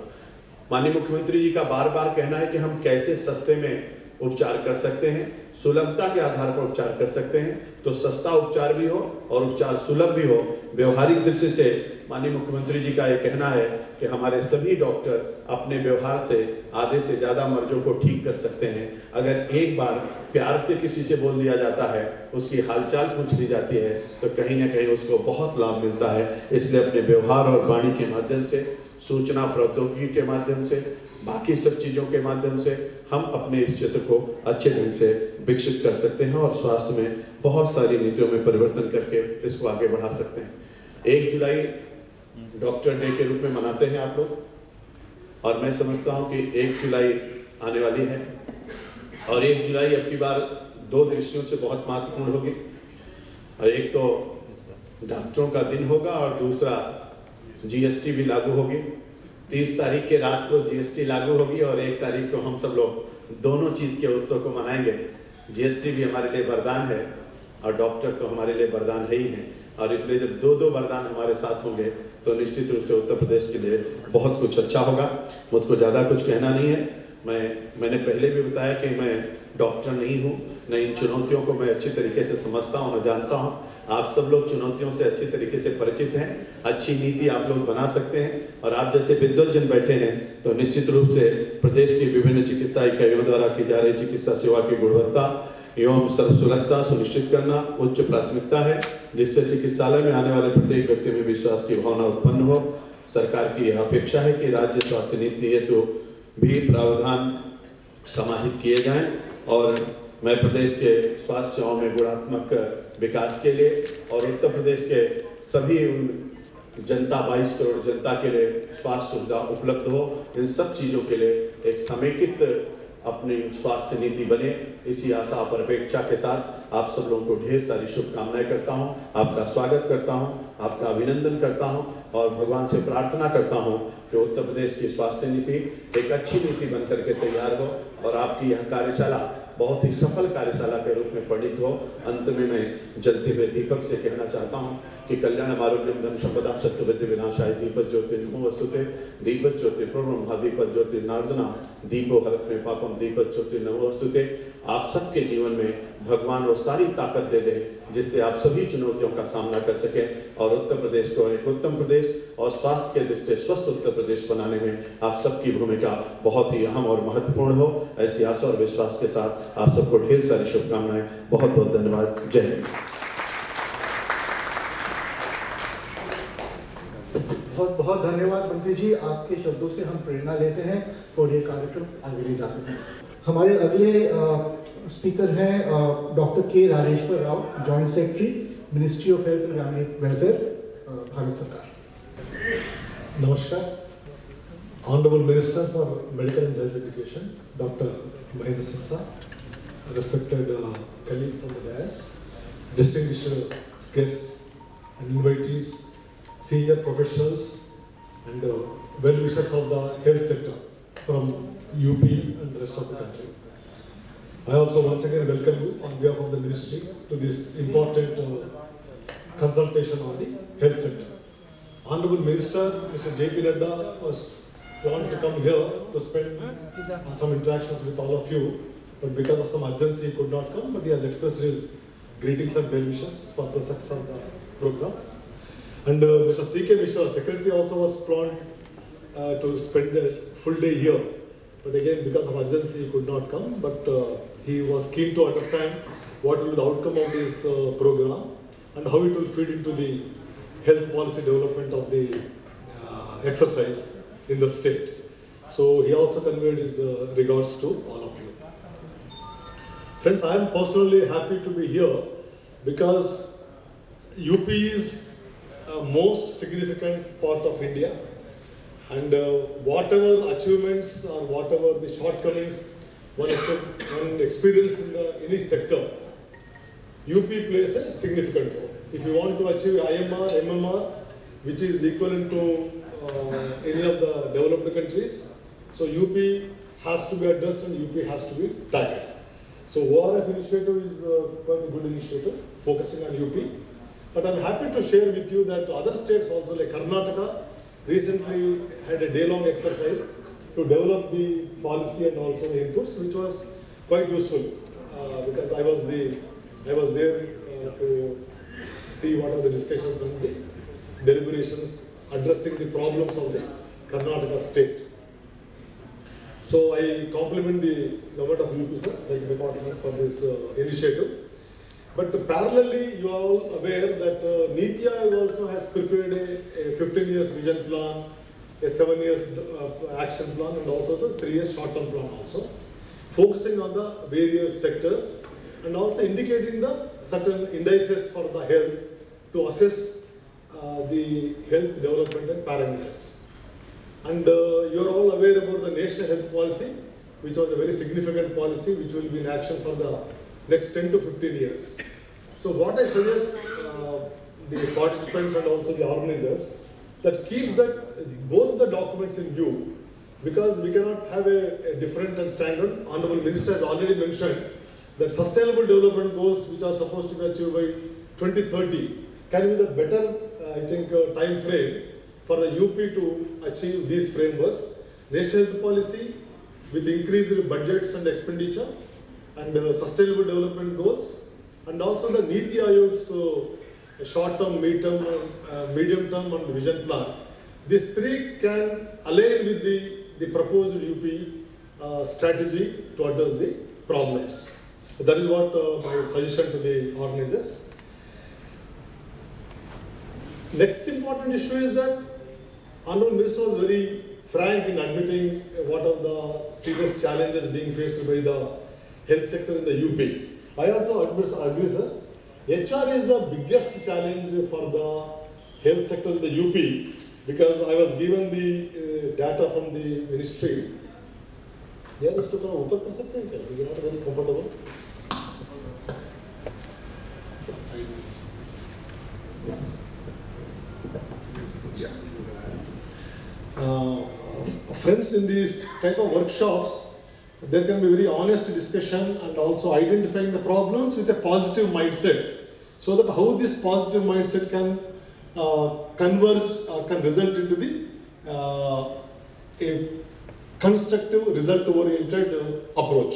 माननीय मुख्यमंत्री जी का बार बार कहना है कि हम कैसे सस्ते में उपचार कर सकते हैं, सुलभता के आधार पर उपचार कर सकते हैं, तो सस्ता उपचार भी हो और उपचार सुलभ भी हो। व्यवहारिक दृष्टि से माननीय मुख्यमंत्री जी का ये कहना है कि हमारे सभी डॉक्टर अपने व्यवहार से आधे से ज्यादा मरीजों को ठीक कर सकते हैं। अगर एक बार प्यार से किसी से बोल दिया जाता है, उसकी हालचाल पूछ ली जाती है, तो कहीं ना कहीं उसको बहुत लाभ मिलता है। इसलिए अपने व्यवहार और वाणी के माध्यम से, सूचना प्रौद्योगिकी के माध्यम से, बाकी सब चीज़ों के माध्यम से हम अपने इस क्षेत्र को अच्छे ढंग से विकसित कर सकते हैं और स्वास्थ्य में बहुत सारी नीतियों में परिवर्तन करके इसको आगे बढ़ा सकते हैं। 1 जुलाई डॉक्टर डे के रूप में मनाते हैं आप लोग, और मैं समझता हूं कि 1 जुलाई आने वाली है और 1 जुलाई अब की बार 2 दृष्टियों से बहुत महत्वपूर्ण होगी। और एक तो डॉक्टरों का दिन होगा और दूसरा GST भी लागू होगी। 30 तारीख के रात को GST लागू होगी और 1 तारीख को हम सब लोग दोनों चीज़ के उत्सव को मनाएंगे। GST भी हमारे लिए वरदान है और डॉक्टर तो हमारे लिए वरदान है ही हैं। और इसलिए जब 2 वरदान हमारे साथ होंगे तो निश्चित रूप से उत्तर प्रदेश के लिए बहुत कुछ अच्छा होगा। मुझको ज़्यादा कुछ कहना नहीं है। मैंने पहले भी बताया कि मैं डॉक्टर नहीं हूँ, न इन चुनौतियों को मैं अच्छी तरीके से समझता हूँ, न जानता हूँ। आप सब लोग चुनौतियों से अच्छी तरीके से परिचित हैं, अच्छी नीति आप लोग बना सकते हैं। और आप जैसे विद्वज्जन बैठे हैं तो निश्चित रूप से प्रदेश की विभिन्न चिकित्सा इकाइयों द्वारा की जा रही चिकित्सा सेवा की गुणवत्ता एवं सर्वसुलभता सुनिश्चित करना उच्च प्राथमिकता है, जिससे चिकित्सालय में आने वाले प्रत्येक व्यक्ति में विश्वास की भावना उत्पन्न हो। सरकार की यह अपेक्षा है कि राज्य स्वास्थ्य नीति हेतु भी प्रावधान समाहित किए जाएं और मैं प्रदेश के स्वास्थ्य सेवाओं में गुणात्मक विकास के लिए और उत्तर प्रदेश के सभी जनता 22 करोड़ जनता के लिए स्वास्थ्य सुविधा उपलब्ध हो, इन सब चीज़ों के लिए एक समेकित अपनी स्वास्थ्य नीति बने, इसी आशा और अपेक्षा के साथ आप सब लोगों को ढेर सारी शुभकामनाएं करता हूं। आपका स्वागत करता हूं, आपका अभिनंदन करता हूं और भगवान से प्रार्थना करता हूं कि उत्तर प्रदेश की स्वास्थ्य नीति एक अच्छी नीति बनकर के तैयार हो और आपकी यह कार्यशाला बहुत ही सफल कार्यशाला के रूप में परिणित हो। अंत में मैं जलते हुए दीपक से कहना चाहता हूँ कि कल्याणम आरोग्यम धन संपदा चतुर्विद्या विनाशाय दीपक ज्योति नमो वस्तुते दीपक ज्योति पूर्णम महादीपक ज्योति नार्दना दीपो हरत में पापम दीपक ज्योति नमो वस्तुते। आप सबके जीवन में भगवान वो सारी ताकत दे दे जिससे आप सभी चुनौतियों का सामना कर सकें और उत्तर प्रदेश को एक उत्तम प्रदेश और स्वास्थ्य के दृष्टि से स्वस्थ उत्तर प्रदेश बनाने में आप सबकी भूमिका बहुत ही अहम और महत्वपूर्ण हो। ऐसी आशा और विश्वास के साथ आप सबको ढेर सारी शुभकामनाएं। बहुत बहुत धन्यवाद। जय हिंद। बहुत बहुत धन्यवाद मंत्री जी, आपके शब्दों से हम प्रेरणा लेते हैं और ये कार्यक्रम आगे ले जाते हैं। हमारे अगले स्पीकर हैं डॉक्टर के Rajeshwar Rao, joint secretary, ministry of health and family welfare, Bharat सरकार। Namaskar. Honorable Minister for Medical and Health Education, Dr. Mahendra Singh Sir, respected colleagues on the dais, distinguished guests and invitees, senior professionals and well-wishers of the health sector from UP and the rest of the country. I also once again welcome you on behalf of the ministry to this important consultation on the health sector. Honorable Minister, Mr. J.P. Nadda was planned to come here to spend some interactions with all of you, but because of some urgency he could not come, but he has expressed his greetings and well wishes for the success of the program. And Mr. C.K. Mishra, Secretary, also was planned to spend a full day here, but again because of urgency he could not come, but he was keen to understand what will be the outcome of this program and how it will feed into the health policy development of the exercise in the state. So he also conveyed his regards to all of you. Friends, I am personally happy to be here because UP is most significant part of India, and whatever achievements or whatever the shortcomings one experience in any sector, UP plays a significant role. If you want to achieve IMR, MMR, which is equivalent to any of the developed countries, so UP has to be addressed and UP has to be tackled. So ORF initiative is quite a good initiative, focusing on UP. But I'm happy to share with you that other states also, like Karnataka, recently had a day-long exercise to develop the policy and also the inputs, which was quite useful because I was there to see what are the discussions and the deliberations addressing the problems of the Karnataka state. So I compliment the government of UP, sir, like the department, for this initiative. But parallelly, you are all aware that NITI Aayog also has prepared a 15 years vision plan, a 7 years action plan, and also the 3 years short-term plan also, focusing on the various sectors and also indicating the certain indices for the health to assess the health development and parameters. And you are all aware about the National Health Policy, which was a very significant policy which will be in action for the next 10 to 15 years. So what I suggest the participants and also the organizers, that keep that both the documents in view, because we cannot have a different and standard. Honorable Minister has already mentioned that sustainable development goals which are supposed to be achieved by 2030 can be the better, I think, time frame for the UP to achieve these frameworks. National Health Policy with increased budgets and expenditure and sustainable development goals, and also the NITI Aayog's short-term, medium term and vision plan. These three can align with the proposed UP strategy to address the problems. That is what my suggestion to the organizers. Next important issue is that Honorable Minister was very frank in admitting what are the serious challenges being faced by the health sector in the UP. I also agree, sir. HR is the biggest challenge for the health sector in the UP, because I was given the data from the ministry. There is to open is not very comfortable. Friends, in these type of workshops, there can be very honest discussion and also identifying the problems with a positive mindset, so that how this positive mindset can converge or can result into the a constructive result-oriented approach.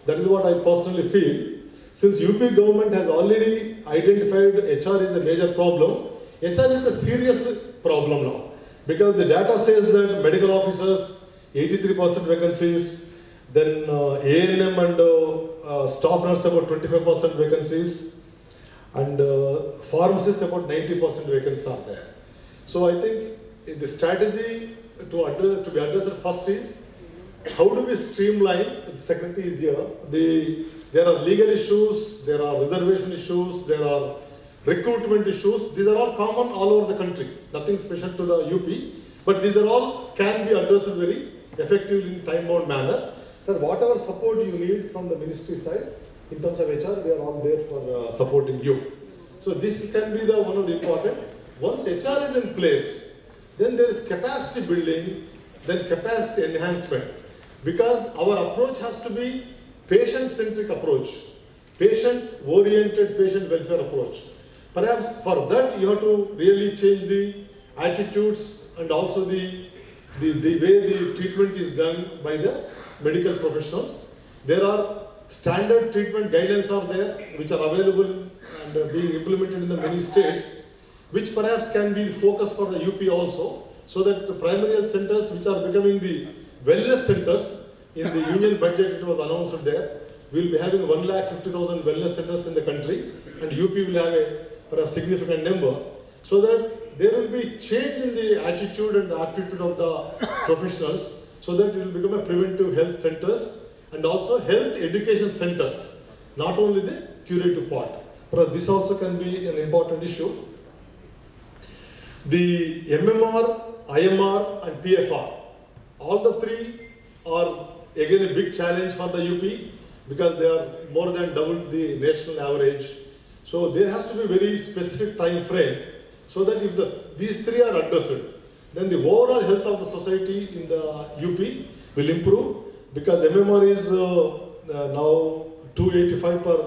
That is what I personally feel. Since UP government has already identified HR is the major problem, HR is the serious problem now. Because the data says that medical officers, 83% vacancies, then A&M and staff nurse about 25% vacancies, and pharmacists about 90% vacancies are there. So I think the strategy to be addressed first is, how do we streamline, the secretary is here, there are legal issues, there are reservation issues, there are recruitment issues. These are all common all over the country, nothing special to the UP, but these are all can be addressed very effectively in time-bound manner. Sir, whatever support you need from the ministry side, in terms of HR, we are all there for supporting you. So this can be one of the important. Once HR is in place, then there is capacity building, then capacity enhancement. Because our approach has to be patient-centric approach, patient-oriented, patient welfare approach. Perhaps for that you have to really change the attitudes and also the way the treatment is done by the medical professionals. There are standard treatment guidelines are there which are available and being implemented in the many states, which perhaps can be the focus for the UP also, so that the primary health centers which are becoming the wellness centers, in the union budget it was announced there, we will be having 150,000 wellness centers in the country, and UP will have a perhaps significant number, so that there will be change in the attitude and aptitude of the professionals, so that it will become a preventive health centers and also health education centers, not only the curative part. But this also can be an important issue. The MMR, IMR and PFR, all the three are again a big challenge for the UP, because they are more than double the national average. So there has to be very specific time frame, so that if these three are addressed, then the overall health of the society in the UP will improve, because MMR is now 285 per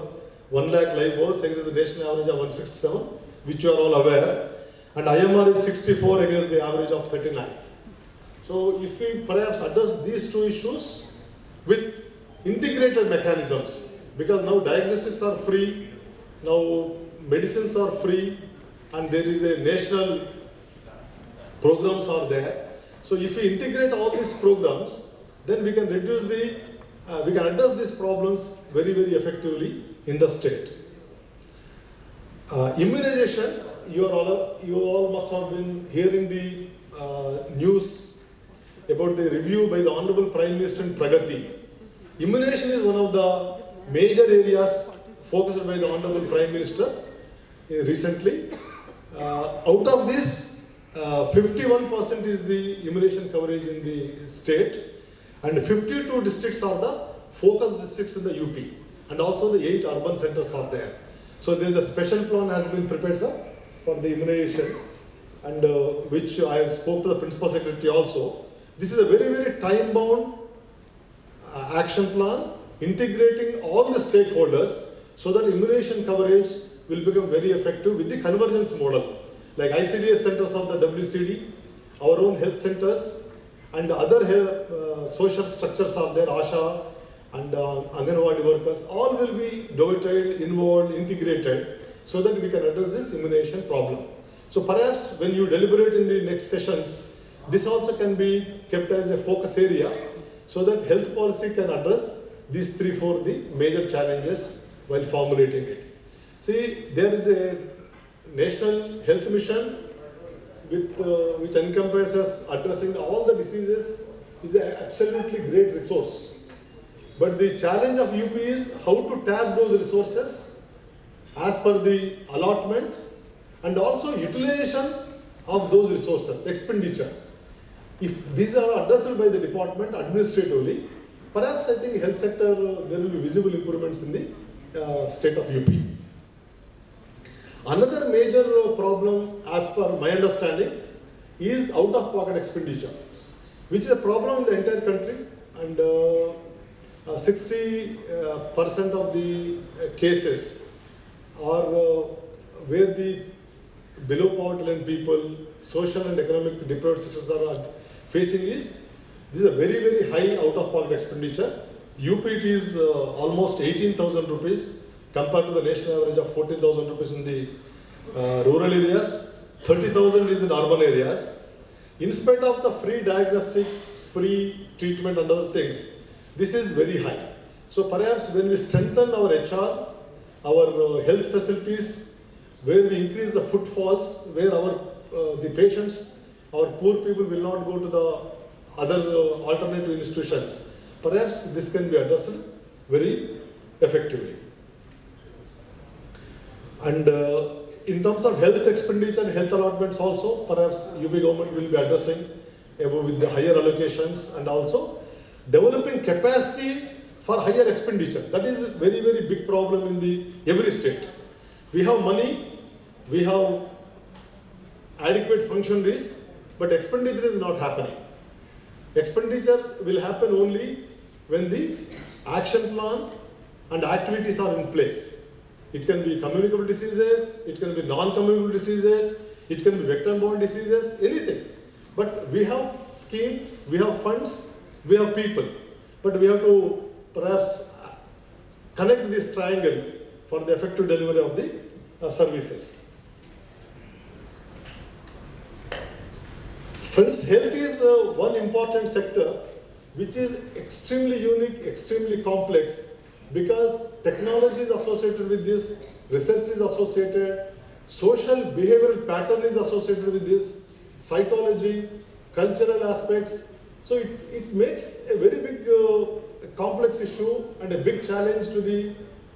1 lakh live births against the national average of 167, which you are all aware, and IMR is 64 against the average of 39. So if we perhaps address these two issues with integrated mechanisms, because now diagnostics are free, now medicines are free, and there is a national programs are there. So if we integrate all these programs, then we can reduce we can address these problems very, very effectively in the state. Immunization, you all must have been hearing the news about the review by the Honorable Prime Minister in Pragati. Immunization is one of the major areas focused by the Honorable Prime Minister recently. Out of this, 51% is the immunization coverage in the state, and 52 districts are the focus districts in the UP, and also the 8 urban centers are there. So there is a special plan has been prepared, sir, for the immunization, and which I spoke to the Principal Secretary also. This is a very, very time-bound action plan, integrating all the stakeholders, so that immunization coverage will become very effective with the convergence model, like ICDS centers of the WCD, our own health centers, and other social structures are there, ASHA and Anganwadi workers, all will be dovetailed, involved, integrated, so that we can address this immunization problem. So perhaps when you deliberate in the next sessions, this also can be kept as a focus area, so that health policy can address these 3-4 the major challenges while formulating it. See, there is a national health mission with, which encompasses addressing all the diseases, is an absolutely great resource. But the challenge of UP is how to tap those resources as per the allotment, and also utilization of those resources, expenditure. If these are addressed by the department administratively, perhaps I think health sector, there will be visible improvements in the state of UP. Another major problem, as per my understanding, is out-of-pocket expenditure, which is a problem in the entire country. And 60% of the cases are where the below poverty line people, social and economic deprived sectors are facing is, this is a very, very high out-of-pocket expenditure. UP it is almost 18,000 rupees compared to the national average of 14,000 rupees in the rural areas, 30,000 is in urban areas. In spite of the free diagnostics, free treatment and other things, this is very high. So perhaps when we strengthen our HR, our health facilities, where we increase the footfalls, where our the patients, our poor people will not go to the other alternative institutions, perhaps this can be addressed very effectively. And in terms of health expenditure, health allotments also, perhaps UP government will be addressing with the higher allocations and also developing capacity for higher expenditure. That is a very, very big problem in the every state. We have money, we have adequate functionaries, but expenditure is not happening. Expenditure will happen only when the action plan and activities are in place. It can be communicable diseases, it can be non-communicable diseases, it can be vector-borne diseases, anything. But we have scheme, we have funds, we have people. But we have to perhaps connect this triangle for the effective delivery of the services. Friends, health is one important sector which is extremely unique, extremely complex, because technology is associated with this, research is associated, social behavioral pattern is associated with this, psychology, cultural aspects. So it makes a very big complex issue and a big challenge to the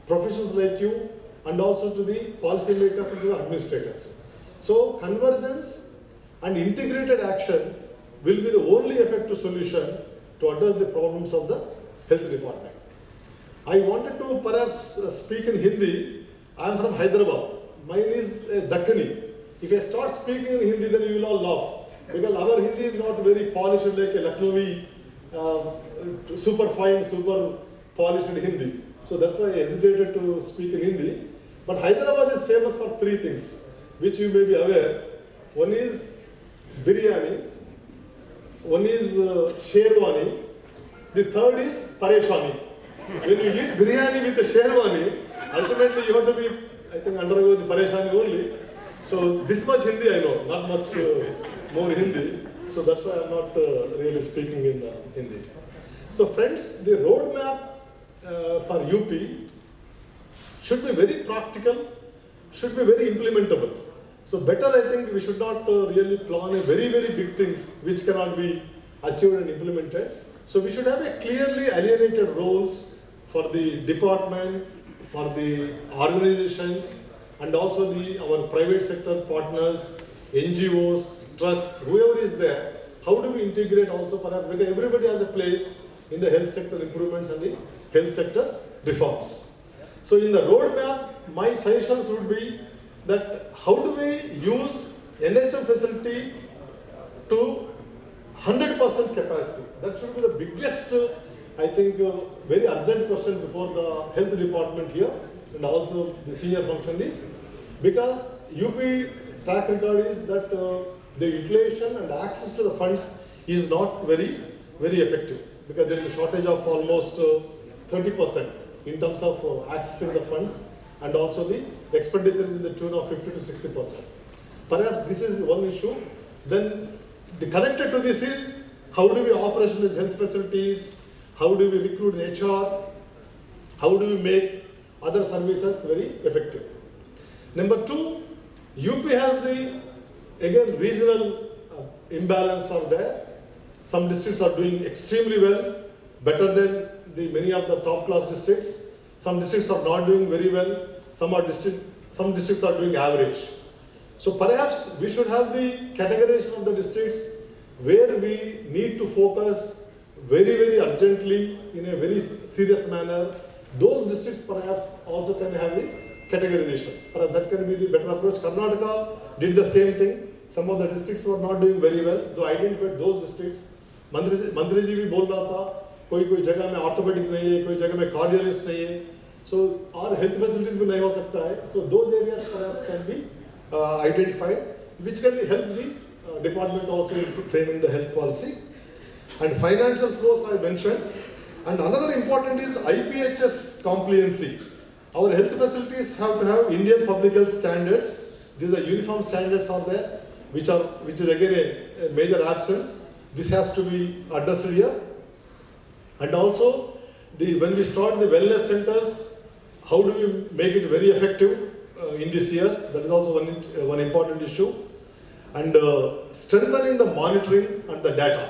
professionals like you and also to the policymakers and to the administrators. So convergence and integrated action will be the only effective solution to address the problems of the health department. I wanted to perhaps speak in Hindi. I am from Hyderabad. Mine is Dakkani. If I start speaking in Hindi, then you will all laugh. Because our Hindi is not very polished like a Lucknowi, super fine, super polished Hindi. So that's why I hesitated to speak in Hindi. But Hyderabad is famous for three things, which you may be aware. One is biryani, one is sherwani, the third is pareshani. When you eat biryani with a sherwani, ultimately you have to be, I think, undergo the pareshani only. So this much Hindi I know, not much more Hindi. So that's why I'm not really speaking in Hindi. So friends, the roadmap for UP should be very practical, should be very implementable. So better, I think, we should not really plan a very, very big things which cannot be achieved and implemented. So we should have a clearly alienated roles for the department, for the organizations, and also our private sector partners, NGOs, trusts, whoever is there. How do we integrate also perhaps, because everybody has a place in the health sector improvements and the health sector reforms. So in the roadmap, my suggestions would be that how do we use NHM facility to 100% capacity? That should be the biggest, I think, very urgent question before the health department here and also the senior functionaries, because UP track record is that the utilization and access to the funds is not very, very effective, because there is a shortage of almost 30% in terms of accessing the funds, and also the expenditure is in the tune of 50 to 60%. Perhaps this is one issue. Then the connected to this is how do we operationalize health facilities, how do we recruit the HR, how do we make other services very effective. Number two, UP has the, again, regional imbalance are there. Some districts are doing extremely well, better than the many of the top class districts. Some districts are not doing very well. Some districts are doing average. So perhaps we should have the categorization of the districts where we need to focus very, very urgently in a very serious manner. Those districts perhaps also can have the categorization. Perhaps that can be the better approach. Karnataka did the same thing. Some of the districts were not doing very well. So identified those districts. Mandri ji bhi bol raha tha कोई जगह में orthopaedic नहीं है, कोई जगह में cardiologist नहीं है, so our health facilities भी नहीं हो सकता है. So those areas perhaps can be identified, which can help the department also in framing the health policy. And financial flows I mentioned. And another important is IPHS compliancy. Our health facilities have to have Indian public health standards. These are uniform standards are there, which is again a major absence. This has to be addressed here. And also, when we start the wellness centers, how do we make it very effective in this year? That is also one important issue. And strengthening the monitoring and the data,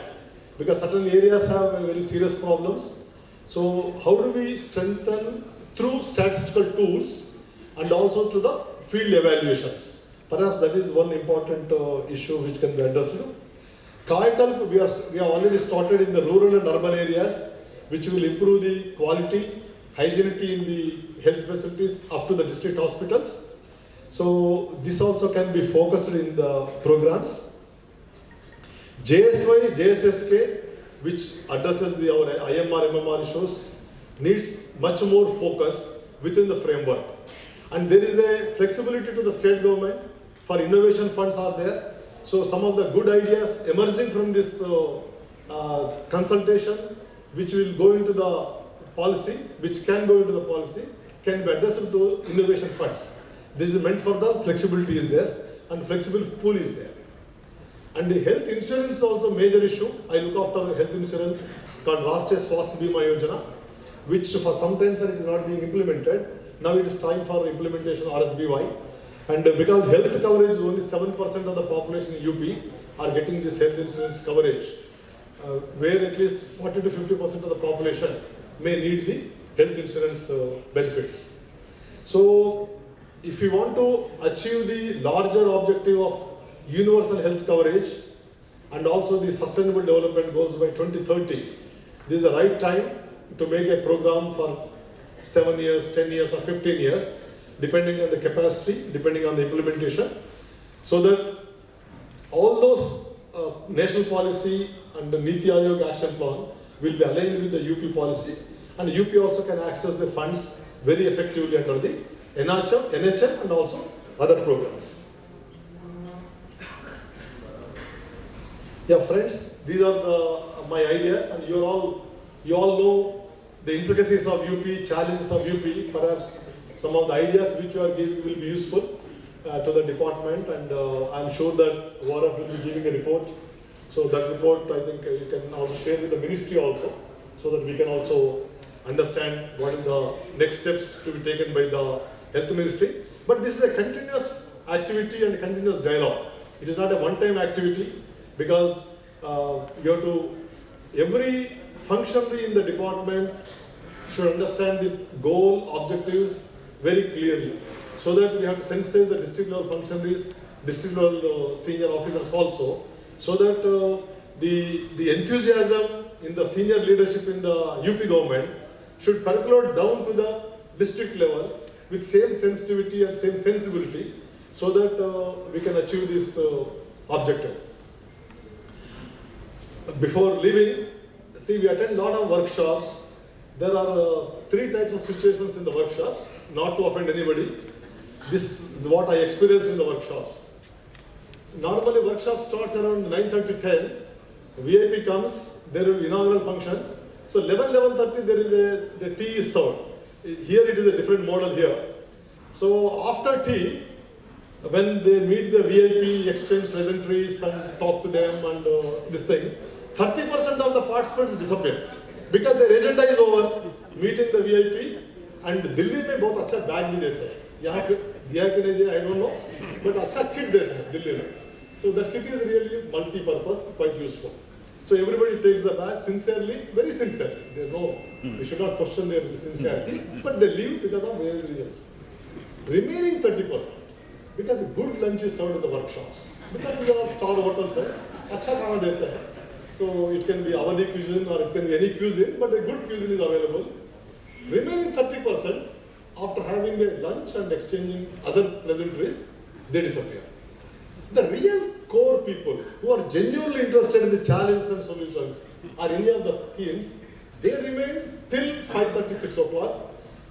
because certain areas have very serious problems. So how do we strengthen through statistical tools and also to the field evaluations? Perhaps that is one important issue which can be addressed. Kayakalp, we have already started in the rural and urban areas, which will improve the quality, hygienity in the health facilities up to the district hospitals. So this also can be focused in the programs. JSY, JSSK, which addresses our IMR, MMR issues, needs much more focus within the framework. And there is a flexibility to the state government for innovation funds are there. So some of the good ideas emerging from this consultation, which will go into the policy, which can go into the policy, can be addressed to innovation funds. This is meant for the flexibility is there and flexible pool is there. And the health insurance is also a major issue. I look after health insurance called Rashtriya Swasthya Bima Yojana, which for some time it is not being implemented. Now it is time for implementation RSBY. And because health coverage, only 7% of the population in UP are getting this health insurance coverage, where at least 40 to 50% of the population may need the health insurance benefits. So if we want to achieve the larger objective of universal health coverage and also the sustainable development goals by 2030, this is the right time to make a program for 7 years, 10 years or 15 years, depending on the capacity, depending on the implementation, so that all those national policy and the Niti Aayog action plan will be aligned with the UP policy, and UP also can access the funds very effectively under the NHM and also other programs. Yeah, friends, these are my ideas, and you all know the intricacies of UP, challenges of UP. Perhaps some of the ideas which you are giving will be useful to the department, and I'm sure that ORF will be giving a report. So that report, I think you can also share with the ministry also, so that we can also understand what is the next steps to be taken by the health ministry. But this is a continuous activity and continuous dialogue. It is not a one-time activity, because you have to, every functionary in the department should understand the goal, objectives very clearly, so that we have to sensitize the district level functionaries, district level senior officers also, so that the enthusiasm in the senior leadership in the UP government should percolate down to the district level with same sensitivity and same sensibility, so that we can achieve this objective. Before leaving, see, we attend a lot of workshops. There are 3 types of situations in the workshops, not to offend anybody. This is what I experienced in the workshops. Normally workshop starts around 9:30, 10. VIP comes, there will be inaugural function. So 11:30 there is the tea is served. Here it is a different model here. So after tea, when they meet the VIP, exchange pleasantries and talk to them and this thing, 30% of the participants disappear, because their agenda is over, meeting the VIP. And Delhi में बहुत अच्छा bag भी देते हैं, यहाँ पे दिया कि नहीं दिया I don't know, but अच्छा kit देते हैं दिल्ली में. So that kit is really multi-purpose, quite useful. So everybody takes the bag sincerely, very sincerely. There's no, we should not question their sincerity, but they leave because of various reasons. Remaining 30%, because a good lunch is served in the workshops, because these are star hotels हैं, अच्छा खाना देते हैं. So it can be Awadhi cuisine or it can be any cuisine, but a good cuisine is available. Remaining 30%, after having a lunch and exchanging other pleasantries, they disappear. The real core people who are genuinely interested in the challenges and solutions or any of the themes, They remain till 5:30, 6 o'clock,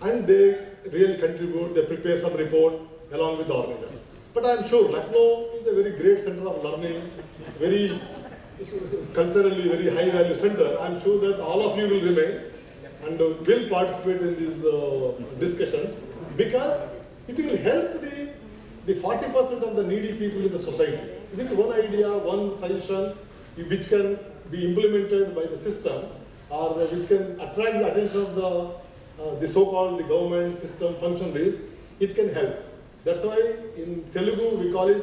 and they really contribute, they prepare some report along with the organizers. But I'm sure Lucknow is a very great center of learning, very culturally very high value center. I'm sure that all of you will remain and will participate in these discussions, because it will help the 40% of the needy people in the society with one idea, one suggestion which can be implemented by the system, or which can attract the attention of the so-called the government system functionaries. It can help. That's why in Telugu we call it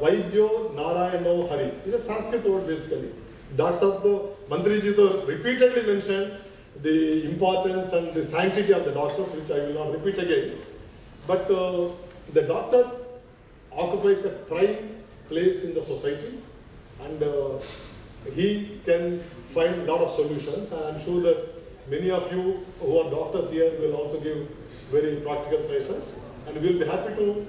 Vaidyo Narayano Hari. It's a Sanskrit word basically. Dr. Mantriji repeatedly mentioned the importance and the sanctity of the doctors, which I will not repeat again. But the doctor occupies a prime place in the society, and he can find a lot of solutions. And I'm sure that many of you who are doctors here will also give very practical sessions, and we'll be happy to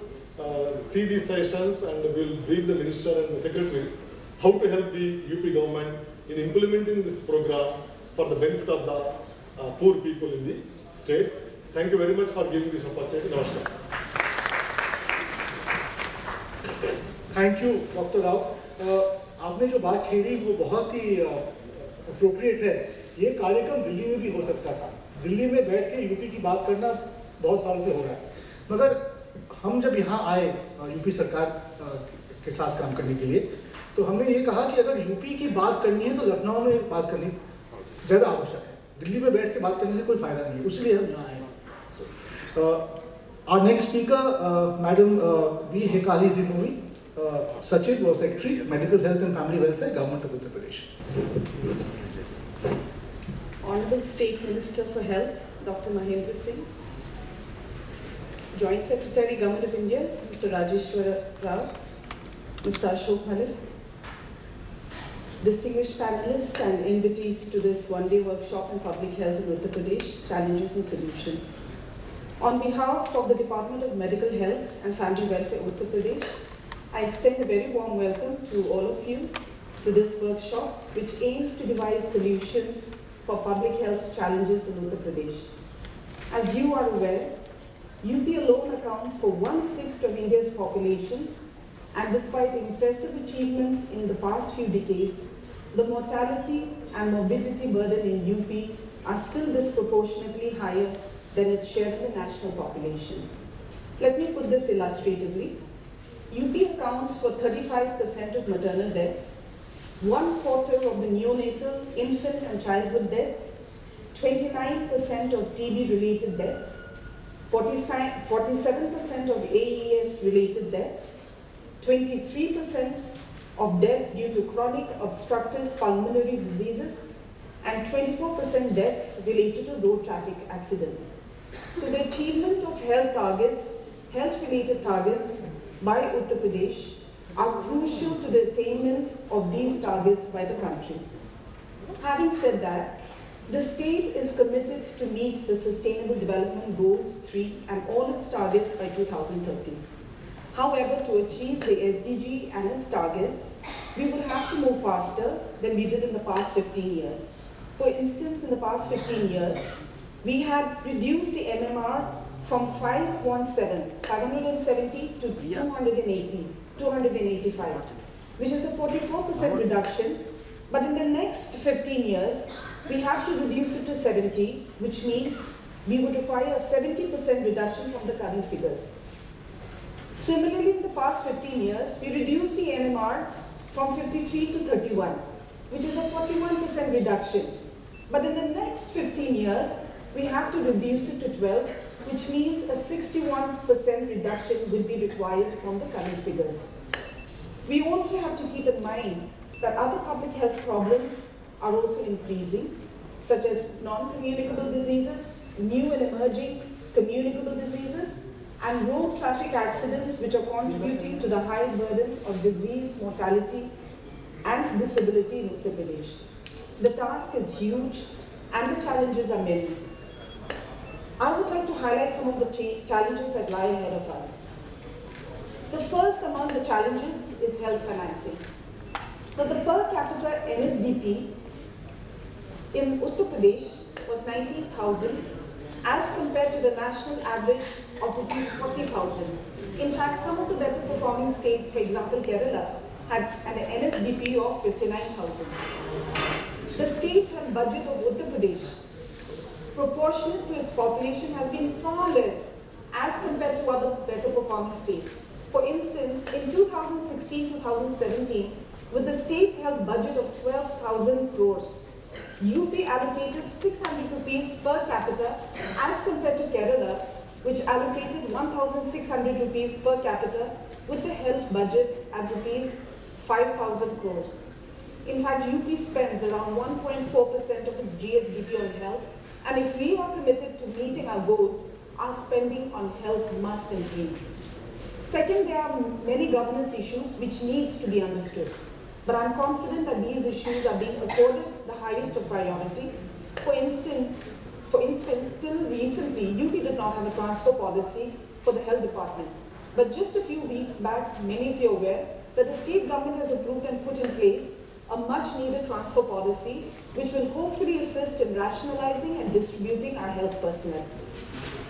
see these sessions, and we'll brief the minister and the secretary how to help the UP government in implementing this program for the benefit of the poor people in the state. Thank you very much for giving this opportunity. Namaskar. Thank you doctor Rao. आपने जो बात छेड़ी वो बहुत ही appropriate है। ये कार्यक्रम दिल्ली में भी हो सकता था। दिल्ली में बैठ के यूपी की बात करना बहुत सालों से हो रहा है, मगर हम जब यहाँ आए यूपी सरकार के साथ काम करने के लिए, तो हमने ये कहा कि अगर यूपी की बात करनी है तो लखनऊ में बात करनी ज़्यादा आवश्यक है। दिल्ली में बैठ के बात करने से कोई फ़ायदा नहीं है, इसलिए हम यहाँ आए। Our next speaker, Madam V. Hekali Zinui, Sachit, was Secretary, Medical Health and Family Welfare, Government of Uttar Pradesh. Honorable State Minister for Health, Dr. Mahendra Singh, Joint Secretary, Government of India, Mr. Rajeshwara Rao, Mr. Ashok Malik, distinguished panelists and invitees to this one-day workshop on public health in Uttar Pradesh, challenges and solutions. On behalf of the Department of Medical Health and Family Welfare, Uttar Pradesh, I extend a very warm welcome to all of you to this workshop, which aims to devise solutions for public health challenges in Uttar Pradesh. As you are aware, UP alone accounts for 1/6 of India's population, and despite impressive achievements in the past few decades, the mortality and morbidity burden in UP are still disproportionately higher than its share in the national population. Let me put this illustratively. UP accounts for 35% of maternal deaths, 1/4 of the neonatal, infant and childhood deaths, 29% of TB-related deaths, 47% of AES-related deaths, 23% of deaths due to chronic obstructive pulmonary diseases, and 24% deaths related to road traffic accidents. So the achievement of health-related targets by Uttar Pradesh are crucial to the attainment of these targets by the country. Having said that, the state is committed to meet the Sustainable Development Goals 3 and all its targets by 2030. However, to achieve the SDG and its targets, we will have to move faster than we did in the past 15 years. For instance, in the past 15 years, we had reduced the MMR from 570 to 285, which is a 44% reduction. But in the next 15 years, we have to reduce it to 70, which means we would require a 70% reduction from the current figures. Similarly, in the past 15 years, we reduced the NMR from 53 to 31, which is a 41% reduction. But in the next 15 years, we have to reduce it to 12, which means a 61% reduction will be required from the current figures. We also have to keep in mind that other public health problems are also increasing, such as non-communicable diseases, new and emerging communicable diseases, and road traffic accidents, which are contributing to the high burden of disease, mortality, and disability in Uttar Pradesh. The task is huge, and the challenges are many. I would like to highlight some of the challenges that lie ahead of us. The first among the challenges is health financing. So the per capita NSDP in Uttar Pradesh was 19,000 as compared to the national average of rupees 40,000. In fact, some of the better performing states, for example Kerala, had an NSDP of 59,000. The state and budget of Uttar Pradesh, proportionate to its population, has been far less as compared to other better performing states. For instance, in 2016-2017, with the state health budget of 12,000 crores, UP allocated 600 rupees per capita as compared to Kerala, which allocated 1,600 rupees per capita with the health budget at rupees 5,000 crores. In fact, UP spends around 1.4% of its GSDP on health, and if we are committed to meeting our goals, our spending on health must increase. Second, there are many governance issues which needs to be understood. But I'm confident that these issues are being accorded the highest of priority. For instance, till recently, UP did not have a transfer policy for the health department. But just a few weeks back, many of you are aware that the state government has approved and put in place a much needed transfer policy, which will hopefully assist in rationalizing and distributing our health personnel.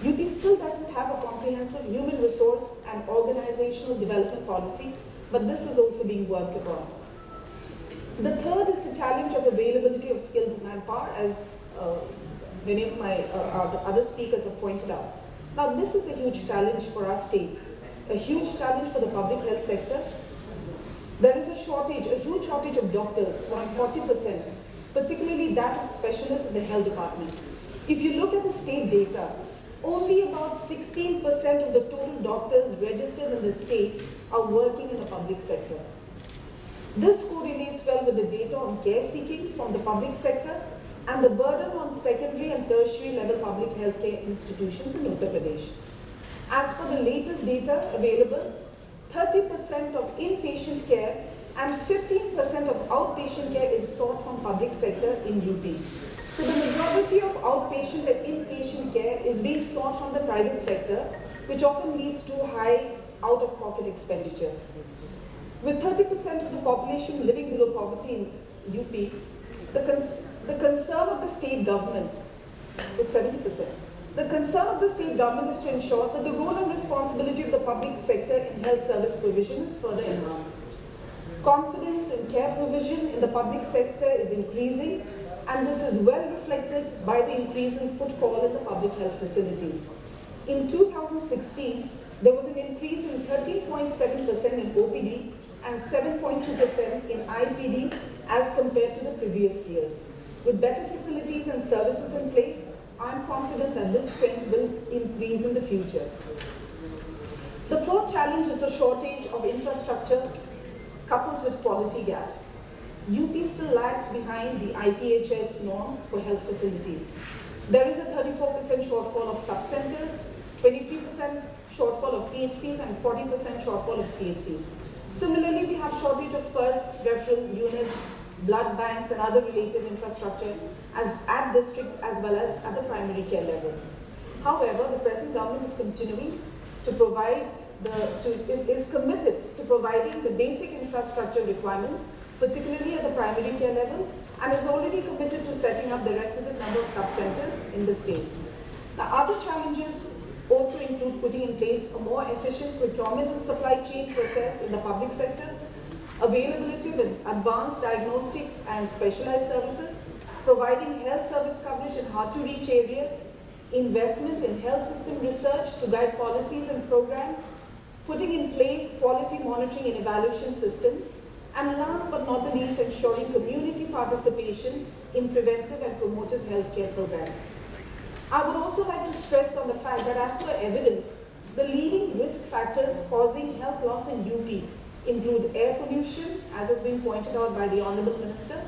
UP still doesn't have a comprehensive human resource and organizational development policy, but this is also being worked upon. The third is the challenge of availability of skilled manpower, as many of my other speakers have pointed out. Now, this is a huge challenge for our state, a huge challenge for the public health sector. There is a huge shortage of doctors, around 40%, particularly that of specialists in the health department. If you look at the state data, only about 16% of the total doctors registered in the state are working in the public sector. This correlates well with the data on care seeking from the public sector and the burden on secondary and tertiary level public healthcare institutions in Uttar Pradesh. As per the latest data available, 30% of inpatient care and 15% of outpatient care is sought from public sector in UP. So the majority of outpatient and inpatient care is being sought from the private sector, which often leads to high out-of-pocket expenditure. With 30% of the population living below poverty in UP, the concern of the state government, with 70%, the concern of the state government is to ensure that the role and responsibility of the public sector in health service provision is further enhanced. Confidence in care provision in the public sector is increasing, and this is well reflected by the increase in footfall in the public health facilities. In 2016, there was an increase in 13.7% in OPD and 7.2% in IPD as compared to the previous years. With better facilities and services in place, I am confident that this trend will increase in the future. The fourth challenge is the shortage of infrastructure coupled with quality gaps. UP still lags behind the IPHS norms for health facilities. There is a 34% shortfall of sub-centers, 23% shortfall of PHCs, and 40% shortfall of CHCs. Similarly, we have shortage of first referral units, blood banks, and other related infrastructure at district as well as at the primary care level. However, the present government is continuing to provide is committed to providing the basic infrastructure requirements, particularly at the primary care level, and is already committed to setting up the requisite number of sub-centers in the state. Now, other challenges also include putting in place a more efficient procurement and supply chain process in the public sector, availability of advanced diagnostics and specialized services, providing health service coverage in hard-to-reach areas, investment in health system research to guide policies and programs, putting in place quality monitoring and evaluation systems, and last but not the least, ensuring community participation in preventive and promotive healthcare programs. I would also like to stress on the fact that as per evidence, the leading risk factors causing health loss in UP include air pollution, as has been pointed out by the Honorable Minister,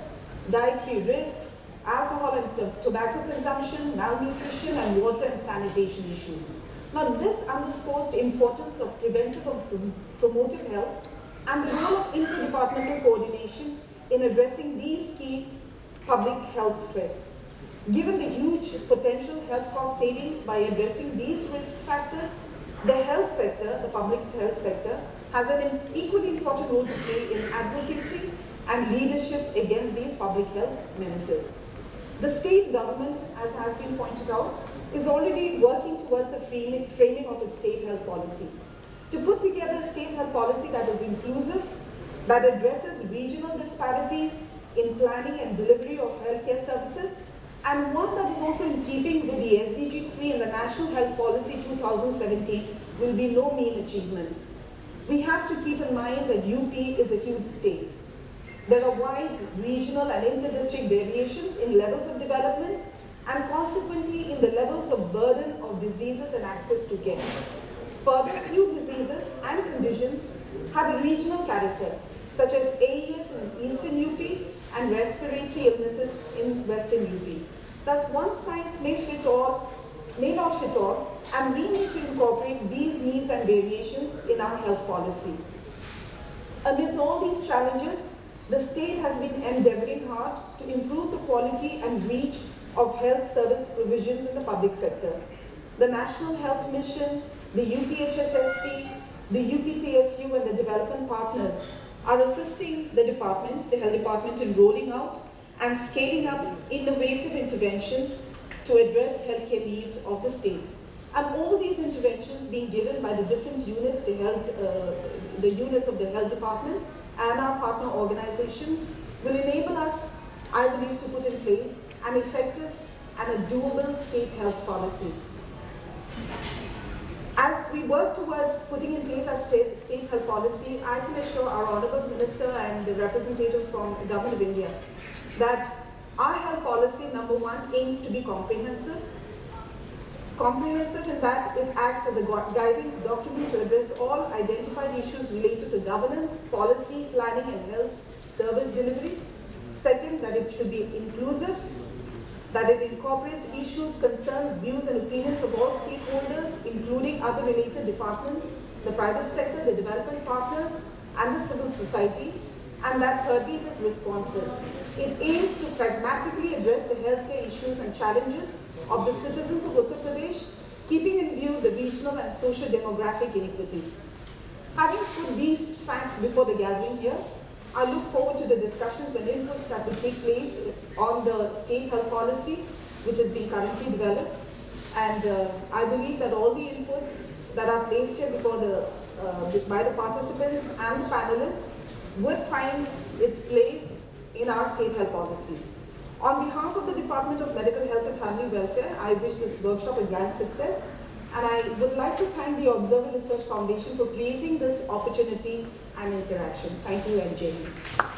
dietary risks, alcohol and tobacco consumption, malnutrition, and water and sanitation issues. Now, this underscores the importance of preventive and promotive health and the role of interdepartmental coordination in addressing these key public health threats. Given the huge potential health cost savings by addressing these risk factors, the health sector, the public health sector, has an equally important role to play in advocacy and leadership against these public health menaces. The state government, as has been pointed out, is already working towards the framing of its state health policy. To put together a state health policy that is inclusive, that addresses regional disparities in planning and delivery of healthcare services, and one that is also in keeping with the SDG 3 and the National Health Policy 2017 will be no mean achievement. We have to keep in mind that UP is a huge state. There are wide regional and inter-district variations in levels of development and consequently in the levels of burden of diseases and access to care. Further, few diseases and conditions have a regional character, such as AES in Eastern UP and respiratory illnesses in Western UP. Thus, one size may not fit all, and we need to incorporate these needs and variations in our health policy. Amidst all these challenges, the state has been endeavoring hard to improve the quality and reach of health service provisions in the public sector. The National Health Mission, the UPHSSP, the UPTSU and the development partners are assisting the department, the health department, in rolling out and scaling up innovative interventions to address healthcare needs of the state. And all these interventions being given by the different units, the units of the health department and our partner organizations will enable us, I believe, to put in place an effective and a doable state health policy. As we work towards putting in place our state health policy, I can assure our Honourable Minister and the representative from the Government of India that our health policy, number one, aims to be comprehensive. Comprehensive in that it acts as a guiding document to address all identified issues related to governance, policy, planning and health service delivery. Second, that it should be inclusive, that it incorporates issues, concerns, views and opinions of all stakeholders, including other related departments, the private sector, the development partners and the civil society. And that thirdly, it is responsive. It aims to pragmatically address the healthcare issues and challenges of the citizens of Uttar Pradesh, keeping in view the regional and socio-demographic inequities. Having put these facts before the gathering here, I look forward to the discussions and inputs that will take place on the state health policy, which is being currently developed. And I believe that all the inputs that are placed here before by the participants and the panelists would find its place in our state health policy. On behalf of the Department of Medical Health and Family Welfare, I wish this workshop a grand success, and I would like to thank the Observer Research Foundation for creating this opportunity and interaction. Thank you, and Jai Hind.